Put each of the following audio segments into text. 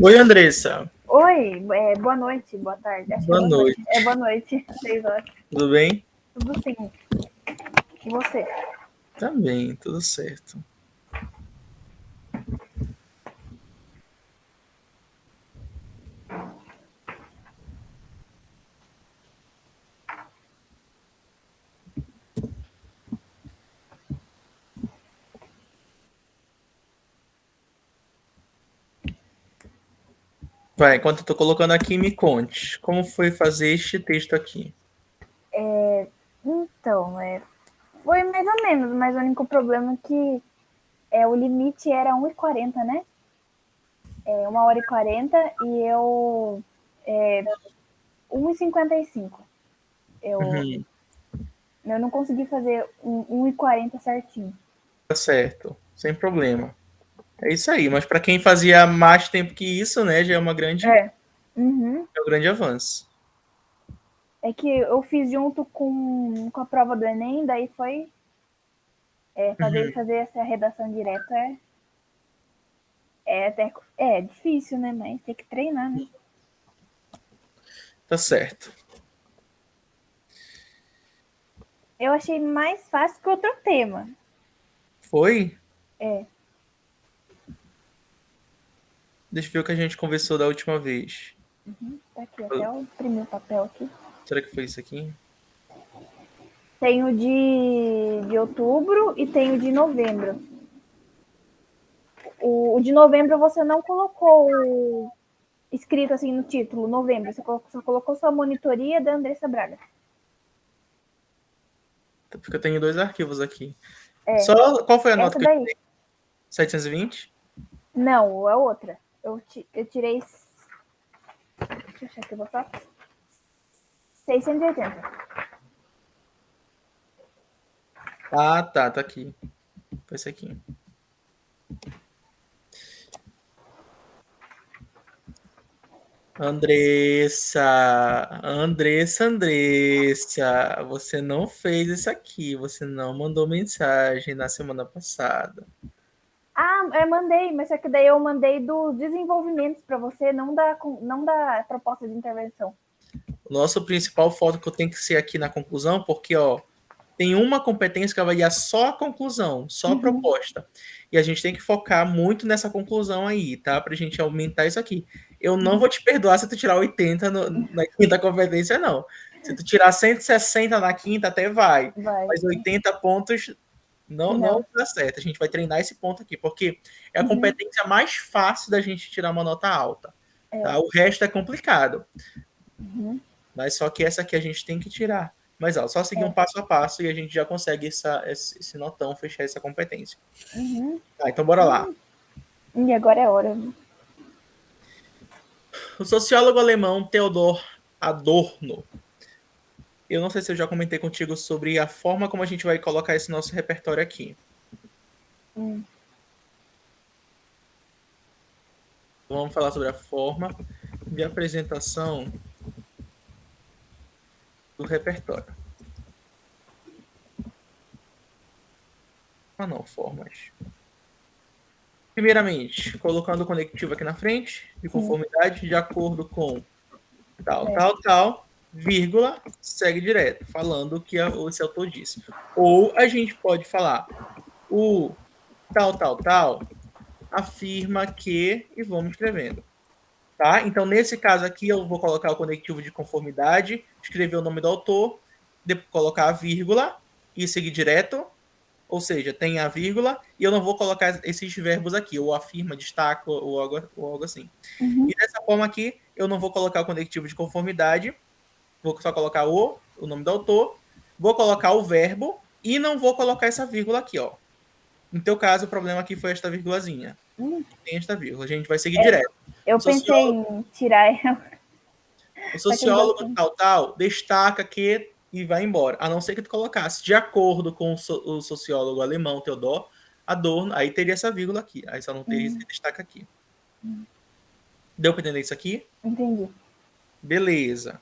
Oi, Andressa. Oi, boa noite, boa tarde. Acho que é Boa boa noite. noite. É boa noite, 6 horas. Tudo bem? Tudo sim. E você? Também, tudo certo. Vai, enquanto eu tô colocando aqui, me conte. Como foi fazer este texto aqui? Então, foi mais ou menos, mas o único problema é que o limite era 1h40, né? 1h40 e eu 1h55. Eu, Uhum, eu não consegui fazer 1h40 certinho. tá certo, sem problema. É isso aí, mas para quem fazia mais tempo que isso, né, já É. Uhum. é um grande avanço. É que eu fiz junto com a prova do Enem, daí foi Uhum, fazer essa redação direta até difícil, né? Mas tem que treinar, né? tá certo. Eu achei mais fácil que outro tema. Foi? É, Deixa eu ver o que a gente conversou da última vez. tá aqui, até eu imprimi o papel aqui. Será que foi isso aqui? Tem o de outubro e tem o de novembro. O de novembro você não colocou escrito assim no título, novembro. Você só colocou sua monitoria da Andressa Braga. Porque eu tenho dois arquivos aqui. É, Só qual foi a nota essa que eu daí. tirei? 720? Não, é outra. Eu tirei. Deixa eu achar aqui, vou só. 680. Ah, tá aqui. Foi esse aqui. Andressa, você não fez isso aqui, você não mandou mensagem na semana passada. Ah, eu mandei, mas é que daí eu mandei dos desenvolvimentos para você, não da proposta de intervenção. O nosso principal foco que eu tenho que ser aqui na conclusão, porque ó, tem uma competência que avalia só a conclusão, só a Uhum. proposta. E a gente tem que focar muito nessa conclusão aí, tá? Pra gente aumentar isso aqui. Eu não vou te perdoar se tu tirar 80 na quinta competência, não. Se tu tirar 160 na quinta, até vai. Vai. Mas 80 pontos não Não. dá certo. A gente vai treinar esse ponto aqui, porque é a Uhum. competência mais fácil da gente tirar uma nota alta. É. Tá? O resto é complicado. Uhum. Mas só que essa aqui a gente tem que tirar. Mas ó, só seguir um É. passo a passo e a gente já consegue esse notão, fechar essa competência. Uhum. Tá, então bora lá. E agora é hora. O sociólogo alemão Theodor Adorno. Eu não sei se eu já comentei contigo sobre a forma como a gente vai colocar esse nosso repertório aqui. Hum. Vamos falar sobre a forma de apresentação do repertório. Ah, não, formas. Primeiramente, colocando o conectivo aqui na frente, de Sim. conformidade, de acordo com É. tal, vírgula, segue direto, falando o que esse autor disse. Ou a gente pode falar o tal, afirma que, e vamos escrevendo. Tá? Então, nesse caso aqui, eu vou colocar o conectivo de conformidade, escrever o nome do autor, colocar a vírgula e seguir direto. Ou seja, tem a vírgula e eu não vou colocar esses verbos aqui, ou afirma, destaca, ou algo assim. Uhum. E dessa forma aqui, eu não vou colocar o conectivo de conformidade, vou só colocar o nome do autor, vou colocar o verbo e não vou colocar essa vírgula aqui, ó. No teu caso, o problema aqui foi esta vírgulazinha. Tem esta vírgula. A gente vai seguir direto. Eu pensei em tirar ela, O só que não deu sociólogo tempo. destaca que e vai embora. A não ser que tu colocasse de acordo com o sociólogo alemão Theodor Adorno, aí teria essa vírgula aqui. Aí só não teria esse destaca aqui. Deu para entender isso aqui? Entendi. Beleza.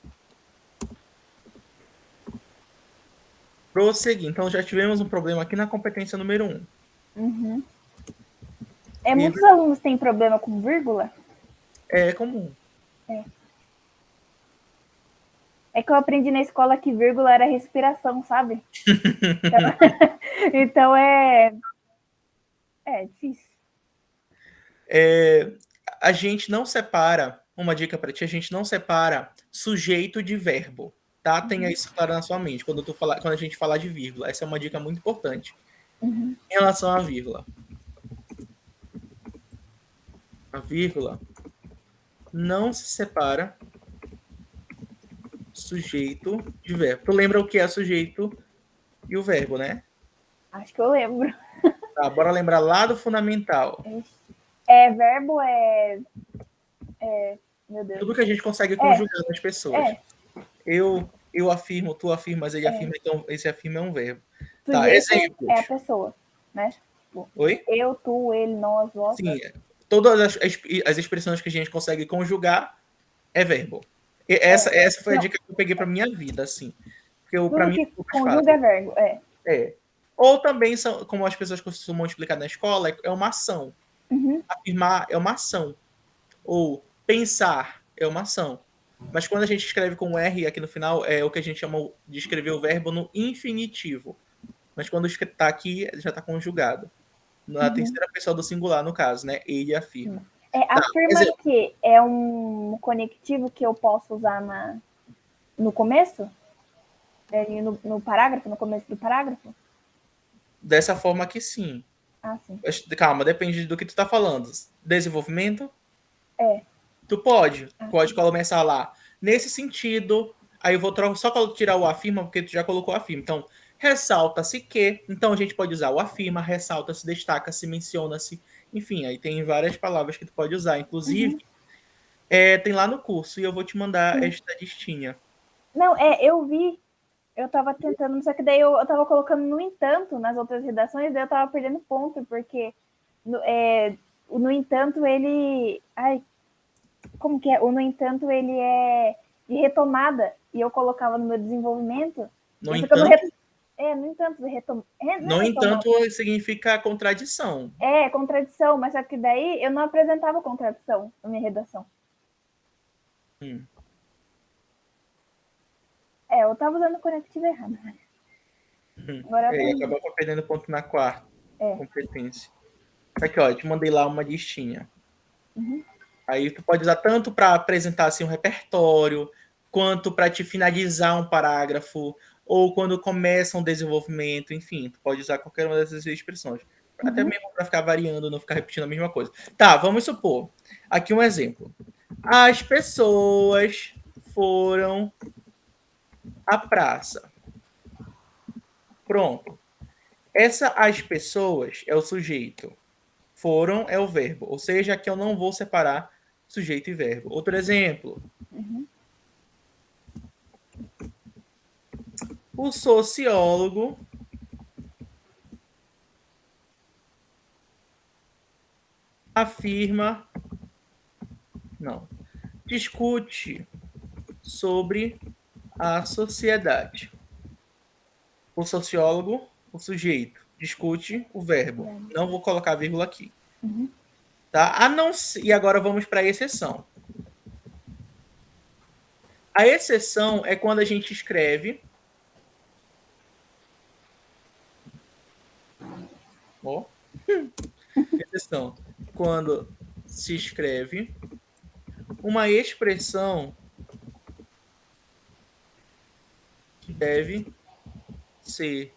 Prosseguir. Então já tivemos um problema aqui na competência número 1. Muitos alunos têm problema com vírgula? É comum. É que eu aprendi na escola que vírgula era respiração, sabe? Então é difícil. A gente não separa, uma dica para ti, a gente não separa sujeito de verbo, tá? Tenha isso claro na sua mente quando a gente falar de vírgula. Essa é uma dica muito importante. Em relação à vírgula. A vírgula não se separa sujeito de verbo. Tu lembra o que é sujeito e o verbo, né? Acho que eu lembro. Tá, bora lembrar lá do fundamental. Verbo meu Deus. Tudo que a gente consegue conjugar nas pessoas. Eu afirmo, tu afirmas, ele afirma, então esse afirma é um verbo. Tá, exemplos. É a pessoa, né? Oi? Eu, tu, ele, nós, vós. Sim, todas as expressões que a gente consegue conjugar é verbo. Essa foi a dica que eu peguei para minha vida, assim. Porque para mim que conjuga é verbo, Ou também são, como as pessoas costumam explicar na escola, é uma ação. Afirmar é uma ação. Ou pensar é uma ação. Mas quando a gente escreve com R aqui no final, é o que a gente chama de escrever o verbo no infinitivo. Mas quando está aqui, já está conjugado. Na terceira pessoa do singular, no caso, né? Ele afirma. Afirma que é um conectivo que eu posso usar no começo? No parágrafo, no começo do parágrafo? Dessa forma aqui, sim. Sim. Calma, depende do que tu está falando. Desenvolvimento? É. Tu pode começar lá. Nesse sentido, aí eu vou só tirar o afirma, porque tu já colocou o afirma. Então, ressalta-se que. Então, a gente pode usar o afirma, ressalta-se, destaca-se, menciona-se. Enfim, aí tem várias palavras que tu pode usar. Inclusive, tem lá no curso, e eu vou te mandar esta listinha. Não, eu vi. Eu tava tentando, só que daí eu tava colocando no entanto nas outras redações, daí eu tava perdendo ponto, porque no entanto ele. Ai, como que é? O no entanto ele é de retomada, e eu colocava no meu desenvolvimento. No entanto. No entanto, no entanto, significa contradição. Contradição, mas só que daí eu não apresentava contradição na minha redação. Eu tava usando o conectivo errado. Agora e acabou perdendo ponto na quarta competência. Aqui, ó, eu te mandei lá uma listinha. Aí tu pode usar tanto para apresentar assim, um repertório, quanto para te finalizar um parágrafo, ou quando começa um desenvolvimento, enfim, tu pode usar qualquer uma dessas expressões. Até mesmo para ficar variando, não ficar repetindo a mesma coisa. Tá, vamos supor. Aqui um exemplo. As pessoas foram à praça. Pronto. As pessoas é o sujeito. Foram é o verbo. Ou seja, aqui eu não vou separar sujeito e verbo. Outro exemplo. O sociólogo afirma, discute sobre a sociedade. O sociólogo, o sujeito, discute o verbo. Não vou colocar vírgula aqui. Tá? E agora vamos para a exceção. A exceção é quando a gente escreve. Exceção. Quando se escreve uma expressão que deve ser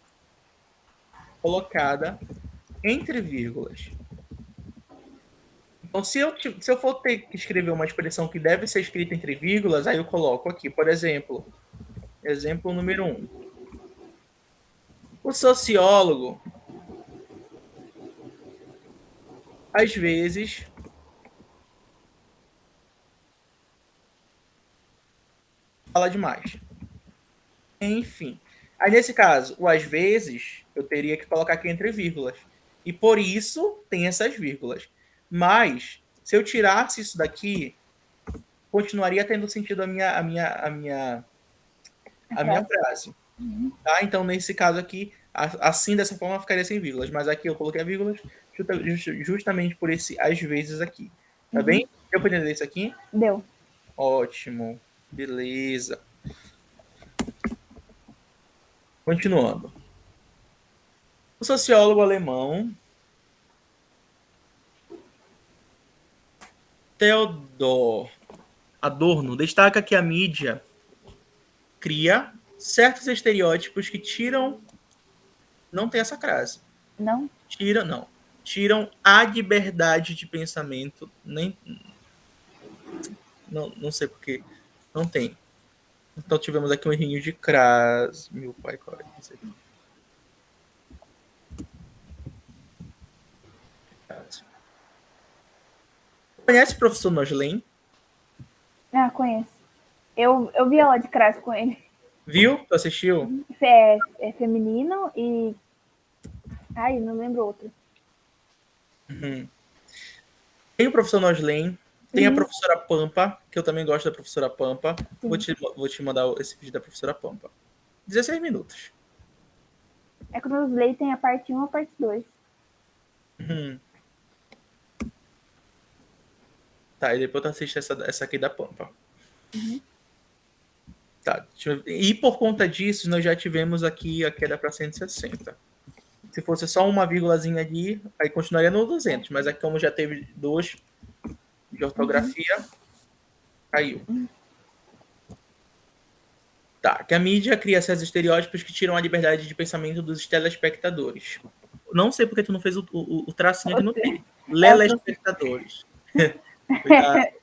colocada entre vírgulas. Então, se eu for ter que escrever uma expressão que deve ser escrita entre vírgulas, aí eu coloco aqui, por exemplo, exemplo número 1. O sociólogo, às vezes, fala demais. Enfim. Aí, nesse caso, o às vezes, eu teria que colocar aqui entre vírgulas. E por isso tem essas vírgulas. Mas, se eu tirasse isso daqui, continuaria tendo sentido a minha frase. Tá? Então, nesse caso aqui, assim, dessa forma, ficaria sem vírgulas. Mas aqui eu coloquei vírgulas justamente por esse às vezes aqui. Tá bem? Deu pra entender isso aqui? Deu. Ótimo. Beleza. Continuando. O sociólogo alemão Theodor Adorno destaca que a mídia cria certos estereótipos que tiram. Não tem essa crase. Não? Tiram, não. Tiram a liberdade de pensamento. Nem. Não sei porque. Não tem. Então tivemos aqui um errinho de crase. Meu pai, qual é isso aqui? Conhece o professor Noslen? Ah, conheço. Eu vi aula de crase com ele. Viu? Tu assistiu? É feminino e. Ai, não lembro outro. Uhum. Tem o professor Noslen, tem a professora Pampa, que eu também gosto da professora Pampa. Vou te mandar esse vídeo da professora Pampa. 16 minutos. É que o Noslen tem a parte 1 e a parte 2. Uhum. Tá, e depois tu assiste essa aqui da Pampa. Uhum. Tá, e por conta disso, nós já tivemos aqui a queda para 160. Se fosse só uma vírgulazinha ali, aí continuaria no 200. Mas aqui, como já teve 2 de ortografia, caiu. Tá, que a mídia cria esses estereótipos que tiram a liberdade de pensamento dos telespectadores. Não sei porque tu não fez o tracinho aqui no T. Telespectadores. Cuidado.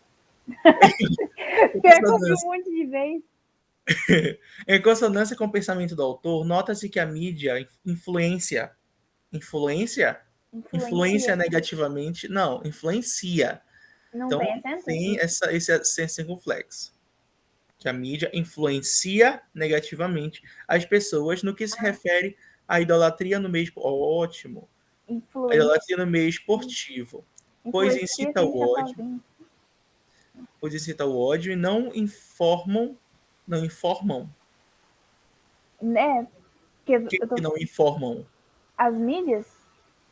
Pior que eu vi um monte de vez. Em consonância com o pensamento do autor, nota-se que a mídia influencia negativamente. Não, influencia. Não Então, tem acento? tem esse acento circunflexo. Que a mídia influencia negativamente as pessoas no que se refere à idolatria no meio ótimo. A idolatria no meio esportivo. Pois incita o ódio. Pois incita o ódio e não informam. Né? Que não informam? As mídias?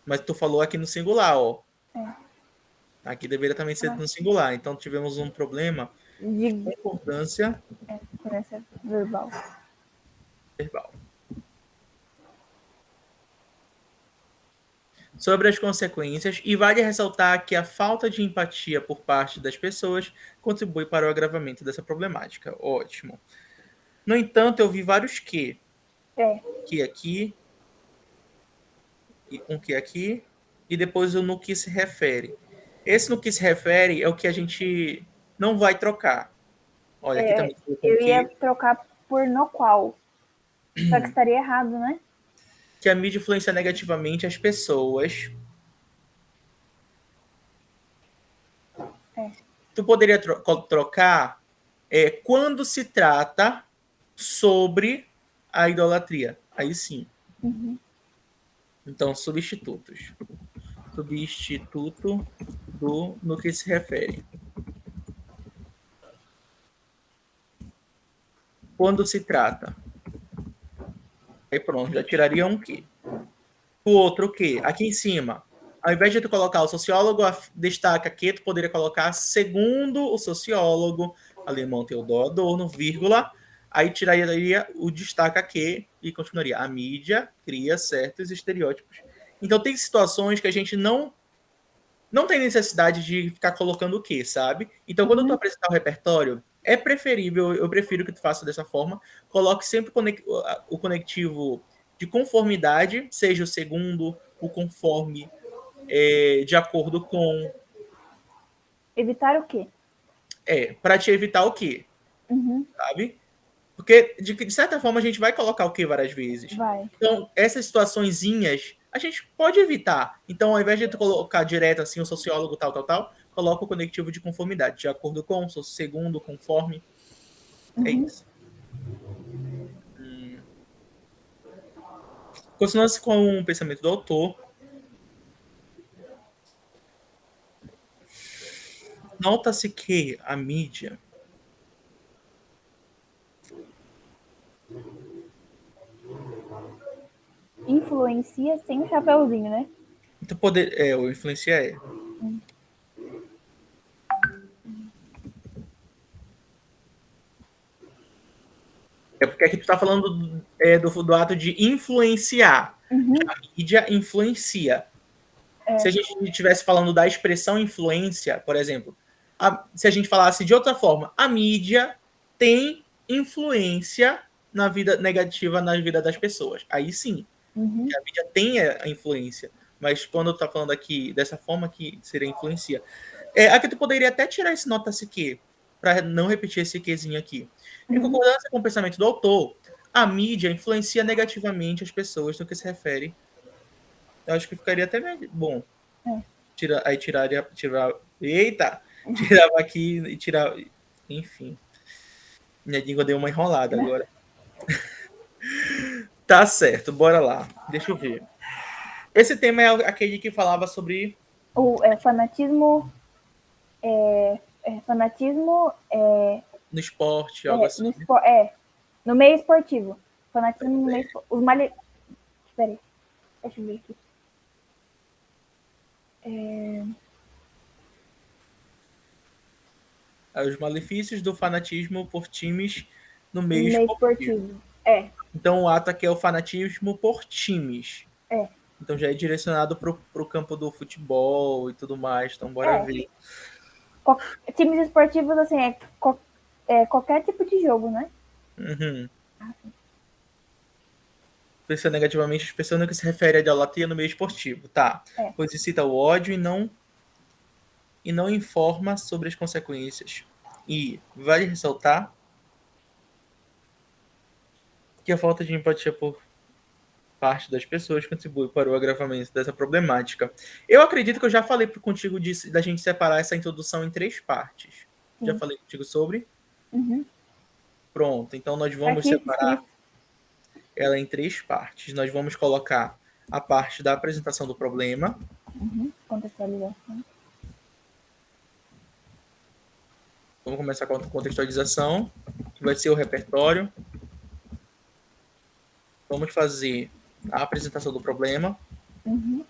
Mas tu falou aqui no singular, ó. É. Aqui deveria também ser no singular. Então tivemos um problema de concordância verbal. Sobre as consequências, e vale ressaltar que a falta de empatia por parte das pessoas contribui para o agravamento dessa problemática. Ótimo. No entanto, eu vi vários que. Que aqui, um que aqui, e depois o no que se refere. Esse no que se refere é o que a gente não vai trocar. Olha, aqui também. Eu ia trocar por no qual. Só que estaria errado, né? Que a mídia influencia negativamente as pessoas. Tu poderia trocar quando se trata sobre a idolatria. Aí sim. Uhum. Então, substitutos. Substituto do no que se refere. Quando se trata. Aí pronto, já tiraria um que. O outro que? Aqui em cima. Ao invés de tu colocar o sociólogo destaca que, tu poderia colocar segundo o sociólogo alemão Theodor Adorno, vírgula, aí tiraria o destaca que e continuaria. A mídia cria certos estereótipos. Então tem situações que a gente não tem necessidade de ficar colocando o que, sabe? Então quando tu apresentar o repertório, é preferível, eu prefiro que tu faça dessa forma, coloque sempre o conectivo de conformidade, seja o segundo, o conforme, de acordo com. Evitar o quê? Para te evitar o quê? Uhum. Sabe? Porque, de certa forma, a gente vai colocar o quê várias vezes. Vai. Então, essas situaçõezinhas, a gente pode evitar. Então, ao invés de tu colocar direto assim, o sociólogo tal, coloca o conectivo de conformidade, de acordo com, segundo, conforme. É isso. Consonância com o pensamento do autor. Nota-se que a mídia influencia sem o chapéuzinho, né? então o influenciar É porque aqui tu tá falando do ato de influenciar. Uhum. A mídia influencia. É. Se a gente estivesse falando da expressão influência, por exemplo, se a gente falasse de outra forma, a mídia tem influência na vida negativa na vida das pessoas. Aí sim, Uhum. a mídia tem a influência. Mas quando eu tô falando aqui dessa forma que seria influencia. Aqui tu poderia até tirar esse nota-se que, para não repetir esse quezinho aqui. Em Uhum. concordância com o pensamento do autor, a mídia influencia negativamente as pessoas no que se refere. Eu acho que ficaria até bom. É. Aí eita! Tirava aqui e tirava. Enfim. Minha língua deu uma enrolada agora. Tá certo, bora lá. Deixa eu ver. Esse tema é aquele que falava sobre. O fanatismo. Fanatismo No esporte, algo assim. no meio esportivo. Fanatismo no meio esportivo. Os male... Peraí, deixa eu ver aqui. Os malefícios do fanatismo por times no No meio meio esportivo. esportivo. Então o ato aqui é o fanatismo por times. É. Então já é direcionado para o campo do futebol e tudo mais. Então bora ver. Times esportivos, assim, qualquer tipo de jogo, né? Uhum. Pensa negativamente as pessoas no que se refere à idolatria no meio esportivo. Tá. Pois incita o ódio e não informa sobre as consequências. E vale ressaltar que a falta de empatia por parte das pessoas contribui para o agravamento dessa problemática. Eu acredito que eu já falei contigo da gente separar essa introdução em 3 partes. Sim. Já falei contigo sobre? Uhum. Pronto, então nós vamos Aqui, separar escrito. ela em 3 partes. Nós vamos colocar a parte da apresentação do problema. Contextualização. Vamos começar com a contextualização, que vai ser o repertório. Vamos fazer a apresentação do problema. Uhum.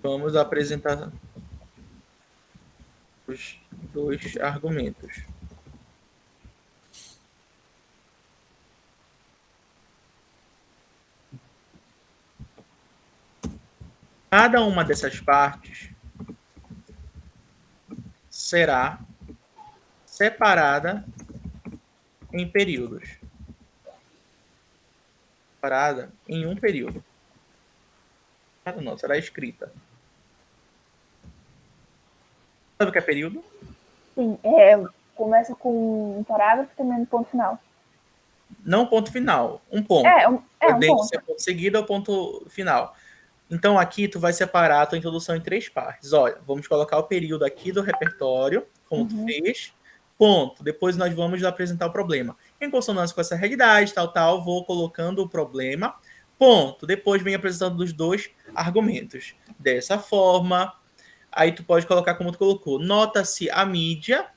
Vamos apresentar os 2 argumentos. Cada uma dessas partes será separada em períodos. Separada em um período. Não, será escrita. Sabe o que é período? Sim, começa com um parágrafo e termina no ponto final. Não ponto final, um ponto. Um Podendo ponto. ser ponto seguido ou ponto final. Então aqui tu vai separar a tua introdução em 3 partes. Olha, vamos colocar o período aqui do repertório, como tu fez. Ponto. Depois nós vamos apresentar o problema. Em consonância com essa realidade, tal, vou colocando o problema. Ponto. Depois vem apresentando os 2 argumentos. Dessa forma, aí tu pode colocar como tu colocou. Nota-se que a mídia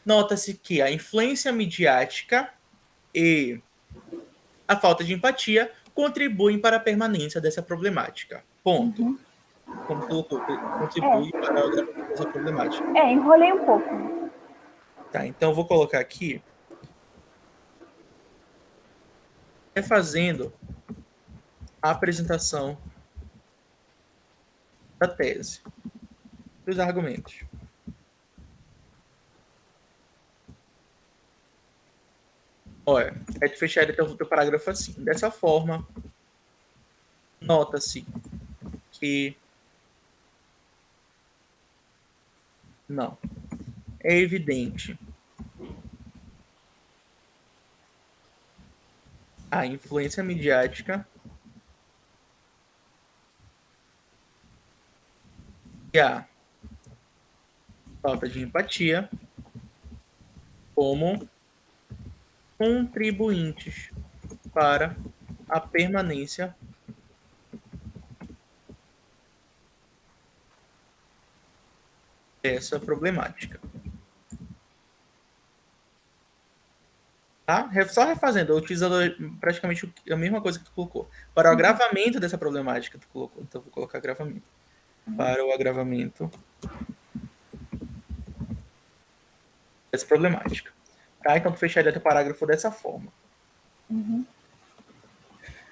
Nota-se que a influência midiática e a falta de empatia contribuem para a permanência dessa problemática. Ponto. Como tu colocou, contribui para o agravamento dessa problemática. Enrolei um pouco. Tá, então eu vou colocar aqui fazendo a apresentação da tese, dos argumentos. Olha, aí tu fecharia teu parágrafo assim. Dessa forma, nota-se que não. É evidente a influência midiática e a falta de empatia como contribuintes para a permanência dessa problemática. Tá? Só refazendo, utilizando praticamente a mesma coisa que tu colocou. Para o agravamento dessa problemática, tu colocou. Então, vou colocar agravamento. Para o agravamento dessa problemática. Tá? Então, tu fecharia teu parágrafo dessa forma.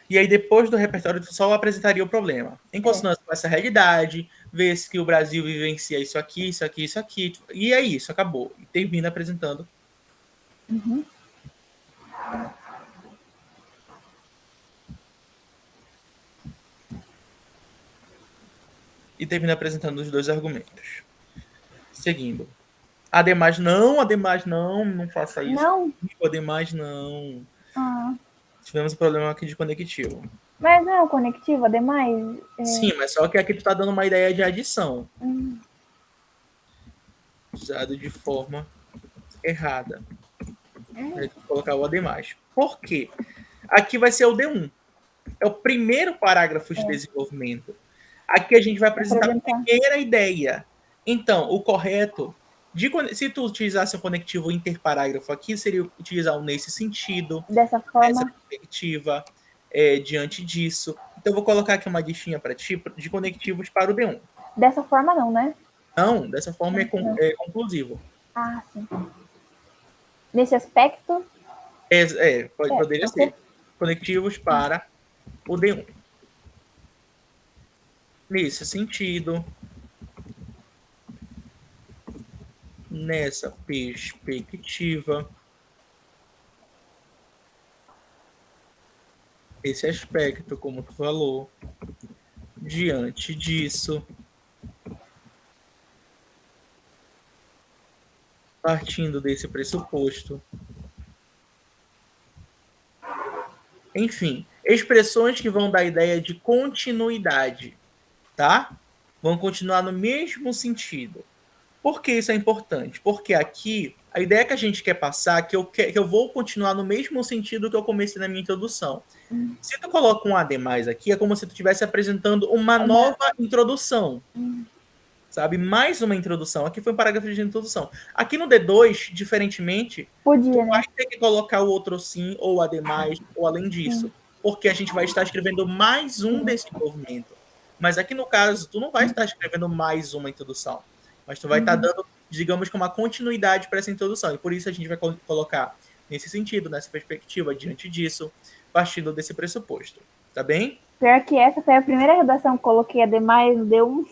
E aí, depois do repertório, tu só apresentaria o problema. Em consonância com essa realidade, vê-se que o Brasil vivencia isso aqui, isso aqui, isso aqui. E é isso, acabou. E termina apresentando. E termina apresentando os dois argumentos. Seguindo. Ademais, não faça isso. Não? Ademais, não. Ah, Tivemos um problema aqui de conectivo. mas não é o conectivo, ademais? Sim, mas só que aqui tu tá dando uma ideia de adição. Usado de forma errada. Vou colocar o ademais. Por quê? Aqui vai ser o D1. É o primeiro parágrafo de desenvolvimento. Aqui a gente vai apresentar a primeira ideia. Então, o correto, se tu utilizasse um conectivo interparágrafo aqui, seria utilizar o nesse sentido, Dessa forma. nessa perspectiva, diante disso. Então, eu vou colocar aqui uma listinha para ti de conectivos para o D1. Dessa forma não, né? Não, dessa forma é conclusivo. Ah, sim. Nesse aspecto? Poderia ser. Conectivos para o D1. Nesse sentido, nessa perspectiva, esse aspecto, como tu falou, diante disso, partindo desse pressuposto. Enfim, expressões que vão dar a ideia de continuidade, tá? Vão continuar no mesmo sentido. Por que isso é importante? Porque aqui, a ideia que a gente quer passar é que eu vou continuar no mesmo sentido que eu comecei na minha introdução. Se tu coloca um ademais aqui, é como se tu estivesse apresentando uma nova introdução. Sabe? Mais uma introdução. Aqui foi um parágrafo de introdução. Aqui no D2, diferentemente, tu vai ter que colocar o outro sim, ou ademais, ou além disso. Porque a gente vai estar escrevendo mais um desenvolvimento. Mas aqui no caso, tu não vai estar escrevendo mais uma introdução. Mas tu vai estar dando, digamos, uma continuidade para essa introdução. E por isso a gente vai colocar nesse sentido, nessa perspectiva, diante disso, partindo desse pressuposto. Tá bem? Pior que essa foi a primeira redação que coloquei ademais, deu um...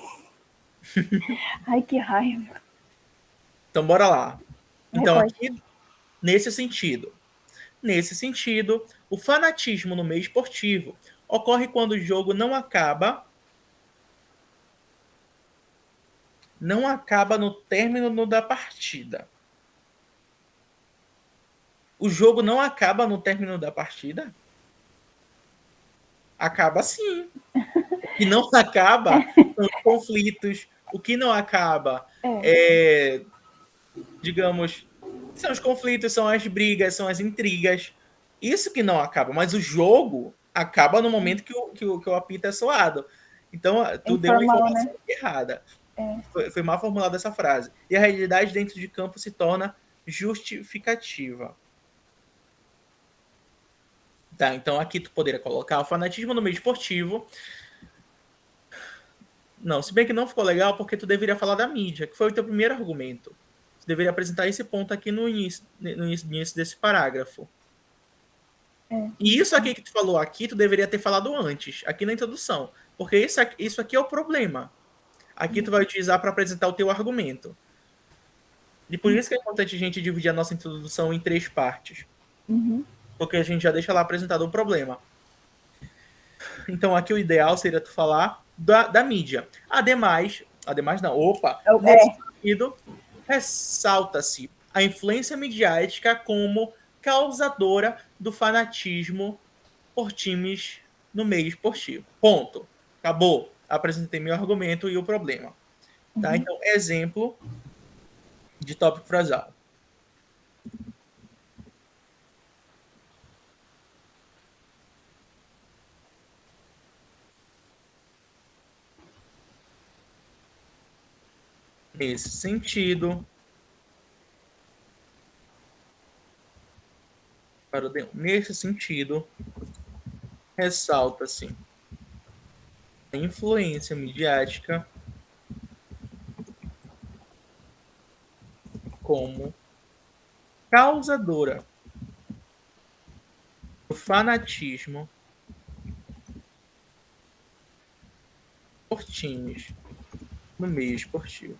Ai, que raiva. Então, bora lá. Então, aqui, nesse sentido, o fanatismo no meio esportivo ocorre quando o jogo não acaba no término da partida. O jogo não acaba no término da partida? Acaba sim. O que não acaba são os conflitos. O que não acaba digamos, são os conflitos, são as brigas, são as intrigas. Isso que não acaba. Mas o jogo acaba no momento que o apito é soado. Então, tu deu uma informação errada. Foi mal formulada essa frase. E a realidade dentro de campo se torna justificativa. Tá, então aqui tu poderia colocar o fanatismo no meio esportivo. Não, se bem que não ficou legal, porque tu deveria falar da mídia, que foi o teu primeiro argumento. Tu deveria apresentar esse ponto aqui no início desse parágrafo. E isso aqui que tu falou aqui, tu deveria ter falado antes, aqui na introdução. Porque isso aqui é o problema. Aqui tu vai utilizar para apresentar o teu argumento. E por isso que é importante a gente dividir a nossa introdução em 3 partes. Porque a gente já deixa lá apresentado o problema. Então aqui o ideal seria tu falar da mídia. Ademais não, nesse sentido, ressalta-se a influência midiática como causadora do fanatismo por times no meio esportivo. Ponto. Acabou. Apresentei meu argumento e o problema. Tá? Então, exemplo de tópico frasal. Nesse sentido, para o D1. Nesse sentido, ressalta-se a influência midiática como causadora do fanatismo por times no meio esportivo.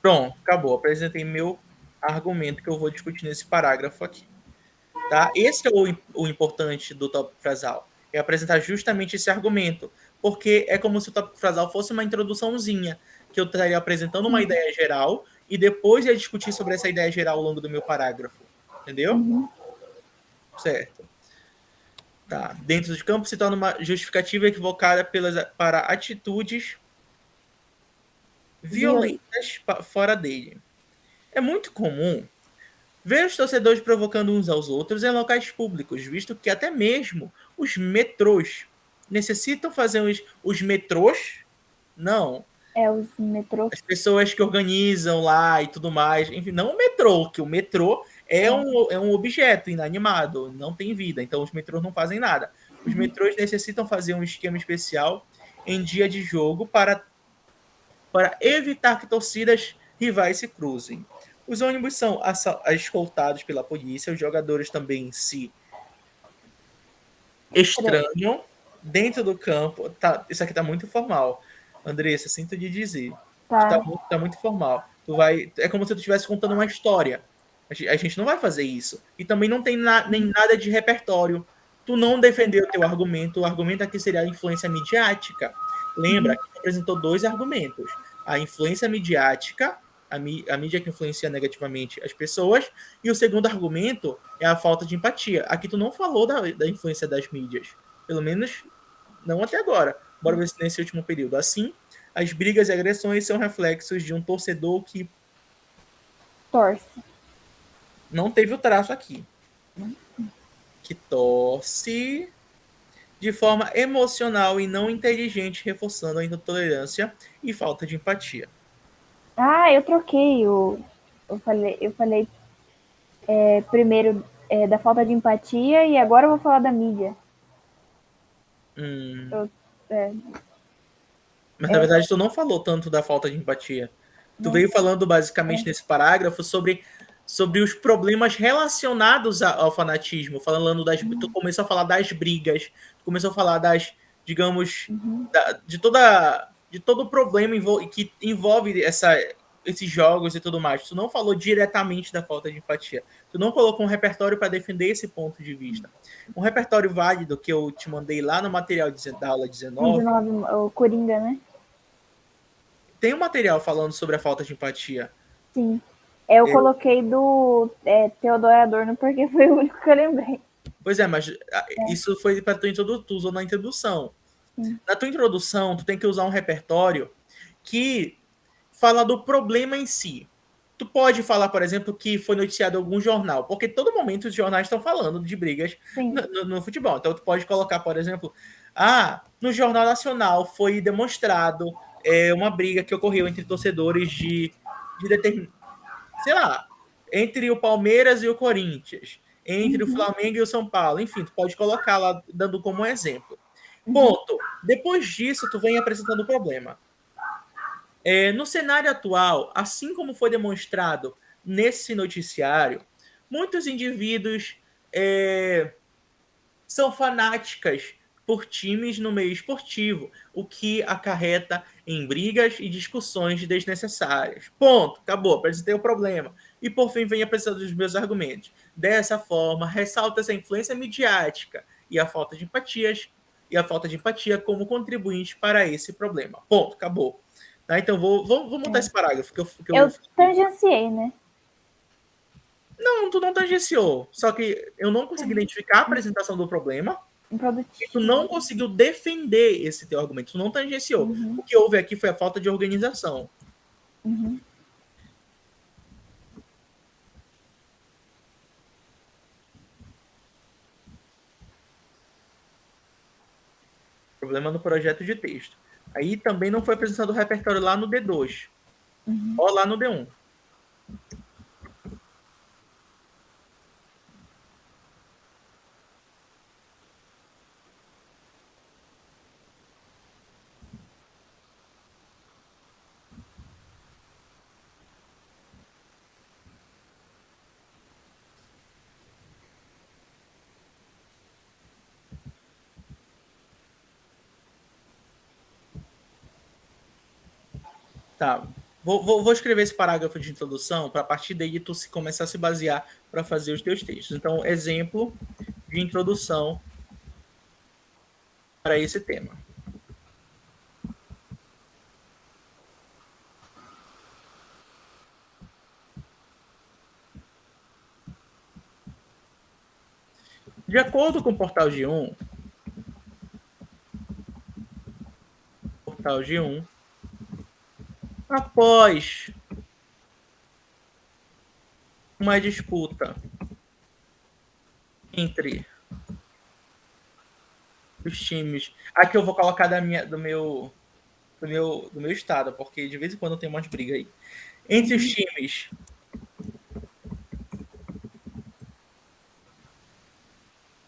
Pronto, acabou. Apresentei meu argumento que eu vou discutir nesse parágrafo aqui. Tá? Esse é o importante do tópico frasal. É apresentar justamente esse argumento. Porque é como se o tópico frasal fosse uma introduçãozinha, que eu estaria apresentando uma ideia geral e depois ia discutir sobre essa ideia geral ao longo do meu parágrafo. Entendeu? Uhum. Certo. Tá. Dentro de campo se torna uma justificativa equivocada para atitudes violentas fora dele. É muito comum ver os torcedores provocando uns aos outros em locais públicos, visto que até mesmo os metrôs necessitam fazer os metrôs? Não. Os metrôs. As pessoas que organizam lá e tudo mais. Enfim, não o metrô, que o metrô é um objeto inanimado, não tem vida. Então os metrôs não fazem nada. Os metrôs necessitam fazer um esquema especial em dia de jogo para evitar que torcidas rivais se cruzem. Os ônibus são escoltados pela polícia, os jogadores também se estranham dentro do campo. Tá, isso aqui tá muito formal. Andressa, sinto de dizer. Tá muito formal. É como se tu estivesse contando uma história. A gente não vai fazer isso. E também não tem nem nada de repertório. Tu não defendeu o teu argumento. O argumento aqui seria a influência midiática. Lembra que tu apresentou 2 argumentos. A influência midiática, a mídia que influencia negativamente as pessoas, e o segundo argumento é a falta de empatia. Aqui tu não falou da influência das mídias. Pelo menos não até agora. Bora ver se nesse último período. Assim, as brigas e agressões são reflexos de um torcedor que torce. Não teve o traço aqui. Que torce de forma emocional e não inteligente, reforçando a intolerância e falta de empatia. Eu troquei eu falei primeiro da falta de empatia e agora eu vou falar da mídia. Mas na verdade tu não falou tanto da falta de empatia. Tu veio falando basicamente nesse parágrafo sobre os problemas relacionados ao fanatismo, falando tu começou a falar das brigas, tu começou a falar das, digamos, de todo o problema que envolve esses jogos e tudo mais. Tu não falou diretamente da falta de empatia. Tu não colocou um repertório para defender esse ponto de vista. Um repertório válido que eu te mandei lá no material da aula 19. O Coringa, né? Tem um material falando sobre a falta de empatia. Sim. Eu coloquei do Theodor Adorno porque foi o único que eu lembrei. Pois é, mas isso foi para tu usou na introdução. Sim. Na tua introdução, tu tem que usar um repertório que fala do problema em si. Tu pode falar, por exemplo, que foi noticiado em algum jornal, porque todo momento os jornais estão falando de brigas no futebol. Então tu pode colocar, por exemplo, no Jornal Nacional foi demonstrado uma briga que ocorreu entre torcedores de sei lá, entre o Palmeiras e o Corinthians, entre o Flamengo e o São Paulo, enfim, tu pode colocar lá dando como exemplo. Ponto. Depois disso, tu vem apresentando o problema. No cenário atual, assim como foi demonstrado nesse noticiário, muitos indivíduos são fanáticas por times no meio esportivo, o que acarreta em brigas e discussões desnecessárias. Ponto. Acabou. Apresentei o problema. E, por fim, venho apresentando os meus argumentos. Dessa forma, ressalta essa influência midiática e a falta de empatia como contribuinte para esse problema. Ponto. Acabou. Tá? Então, vou montar esse parágrafo. Eu tangenciei, né? Não, tu não tangenciou. Só que eu não consegui identificar a apresentação do problema. E tu não conseguiu defender esse teu argumento. Tu não tangenciou. O que houve aqui foi a falta de organização. O problema no projeto de texto. Aí também não foi apresentado o repertório lá no D2. Ou lá no D1. Tá. Vou escrever esse parágrafo de introdução para a partir daí tu começar a se basear para fazer os teus textos. Então, exemplo de introdução para esse tema. De acordo com o portal G1, após uma disputa entre os times, aqui eu vou colocar do meu estado, porque de vez em quando tem umas brigas aí, entre os times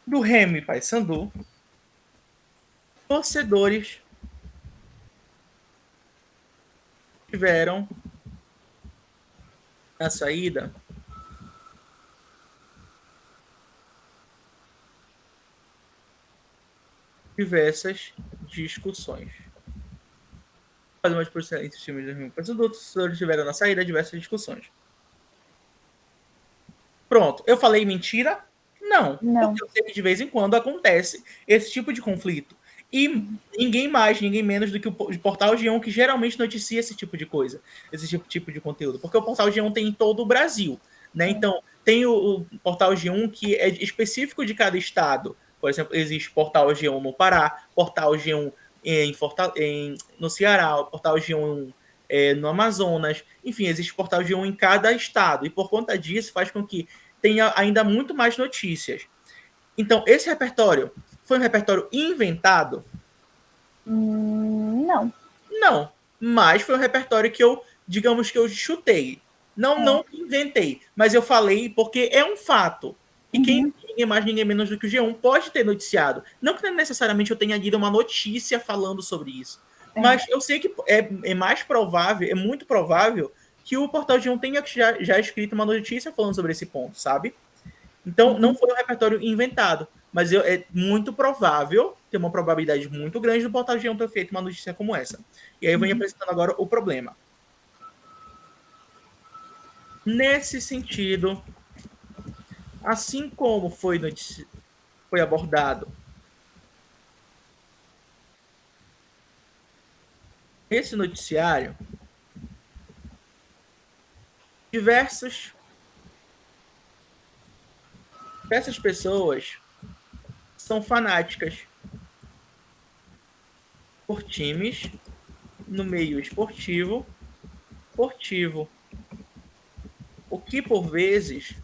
do Remo e Paysandu, torcedores tiveram na saída diversas discussões. Mais por entre os times do Remo e Paysandu, torcedores tiveram na saída diversas discussões. Pronto, eu falei mentira? Não. Porque eu sei que de vez em quando acontece esse tipo de conflito. E ninguém mais, ninguém menos do que o portal G1, que geralmente noticia esse tipo de coisa, esse tipo de conteúdo. Porque o portal G1 tem em todo o Brasil, né? Então, tem o portal G1 que é específico de cada estado. Por exemplo, existe portal G1 no Pará, portal G1 no Ceará, portal G1 no Amazonas. Enfim, existe portal G1 em cada estado. E por conta disso, faz com que tenha ainda muito mais notícias. Então, esse repertório foi um repertório inventado? Não. Não, mas foi um repertório que eu, digamos que eu chutei. Não inventei, mas eu falei porque é um fato. E ninguém mais, ninguém menos do que o G1 pode ter noticiado. Não que necessariamente eu tenha lido uma notícia falando sobre isso. Mas eu sei que é mais provável, é muito provável que o portal G1 tenha já escrito uma notícia falando sobre esse ponto, sabe? Então, não foi um repertório inventado, mas é muito provável, tem uma probabilidade muito grande do portal G1 ter feito uma notícia como essa. E aí eu venho apresentando agora o problema. Nesse sentido, assim como foi abordado esse noticiário, diversas pessoas são fanáticas por times no meio esportivo, o que por vezes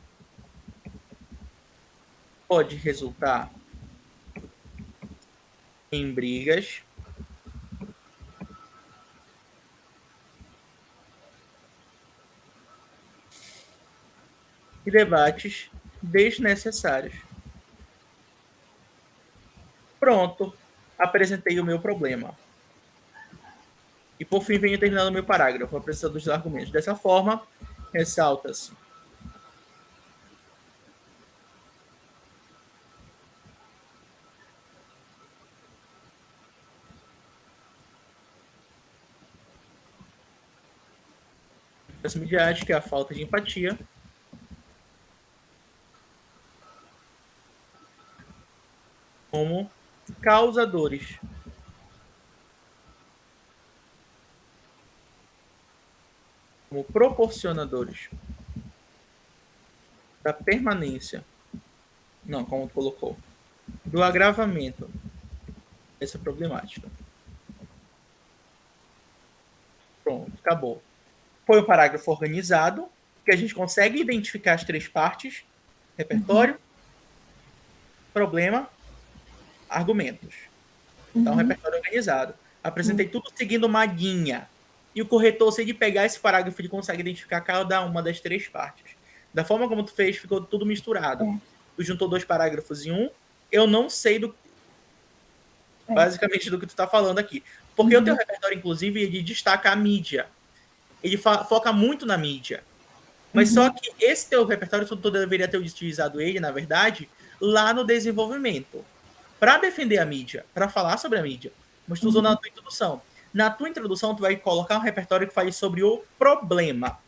pode resultar em brigas e debates desnecessários. Pronto, apresentei o meu problema. E por fim venho terminando o meu parágrafo, apresentando os argumentos. Dessa forma, ressalta-se a midiática, a falta de empatia, como causadores como proporcionadores da permanência, não, como tu colocou, do agravamento dessa problemática. Pronto, acabou. Foi um parágrafo organizado, que a gente consegue identificar as três partes: repertório, problema, argumentos. Então, repertório organizado. Apresentei tudo seguindo uma guinha. E o corretor, se ele pegar esse parágrafo, ele consegue identificar cada uma das três partes. Da forma como tu fez, ficou tudo misturado. Tu juntou dois parágrafos em um. Eu não sei basicamente do que tu tá falando aqui. Porque o teu repertório, inclusive, ele destaca a mídia. Ele foca muito na mídia. Mas só que esse teu repertório, tu deveria ter utilizado ele, na verdade, lá no desenvolvimento. Para defender a mídia, para falar sobre a mídia. Mas tu usou na tua introdução. Na tua introdução, tu vai colocar um repertório que fale sobre o problema.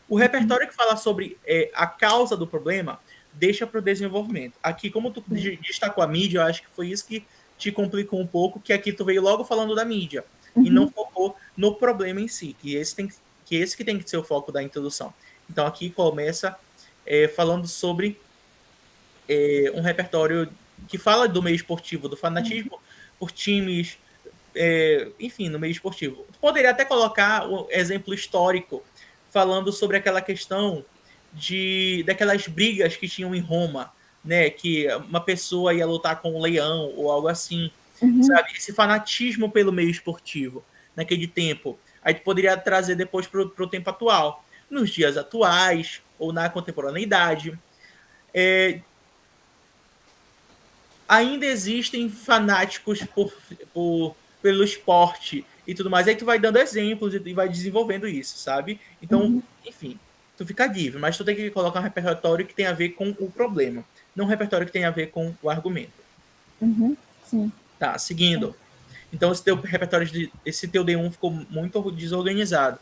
O repertório que fala sobre a causa do problema, deixa para o desenvolvimento. Aqui, como tu destacou a mídia, eu acho que foi isso que te complicou um pouco, que aqui tu veio logo falando da mídia, e não focou no problema em si, que esse que tem que ser o foco da introdução. Então, aqui começa falando sobre um repertório que fala do meio esportivo, do fanatismo por times, enfim, no meio esportivo. Poderia até colocar um exemplo histórico, falando sobre aquela questão daquelas brigas que tinham em Roma, né? Que uma pessoa ia lutar com um leão ou algo assim, sabe? Esse fanatismo pelo meio esportivo naquele tempo. Aí tu poderia trazer depois para o tempo atual. Nos dias atuais ou na contemporaneidade. Ainda existem fanáticos pelo esporte e tudo mais. Aí tu vai dando exemplos e vai desenvolvendo isso, sabe? Então, enfim, tu fica livre, mas tu tem que colocar um repertório que tem a ver com o problema, não um repertório que tem a ver com o argumento. Sim. Tá, seguindo. Então, esse teu repertório, esse teu D1 ficou muito desorganizado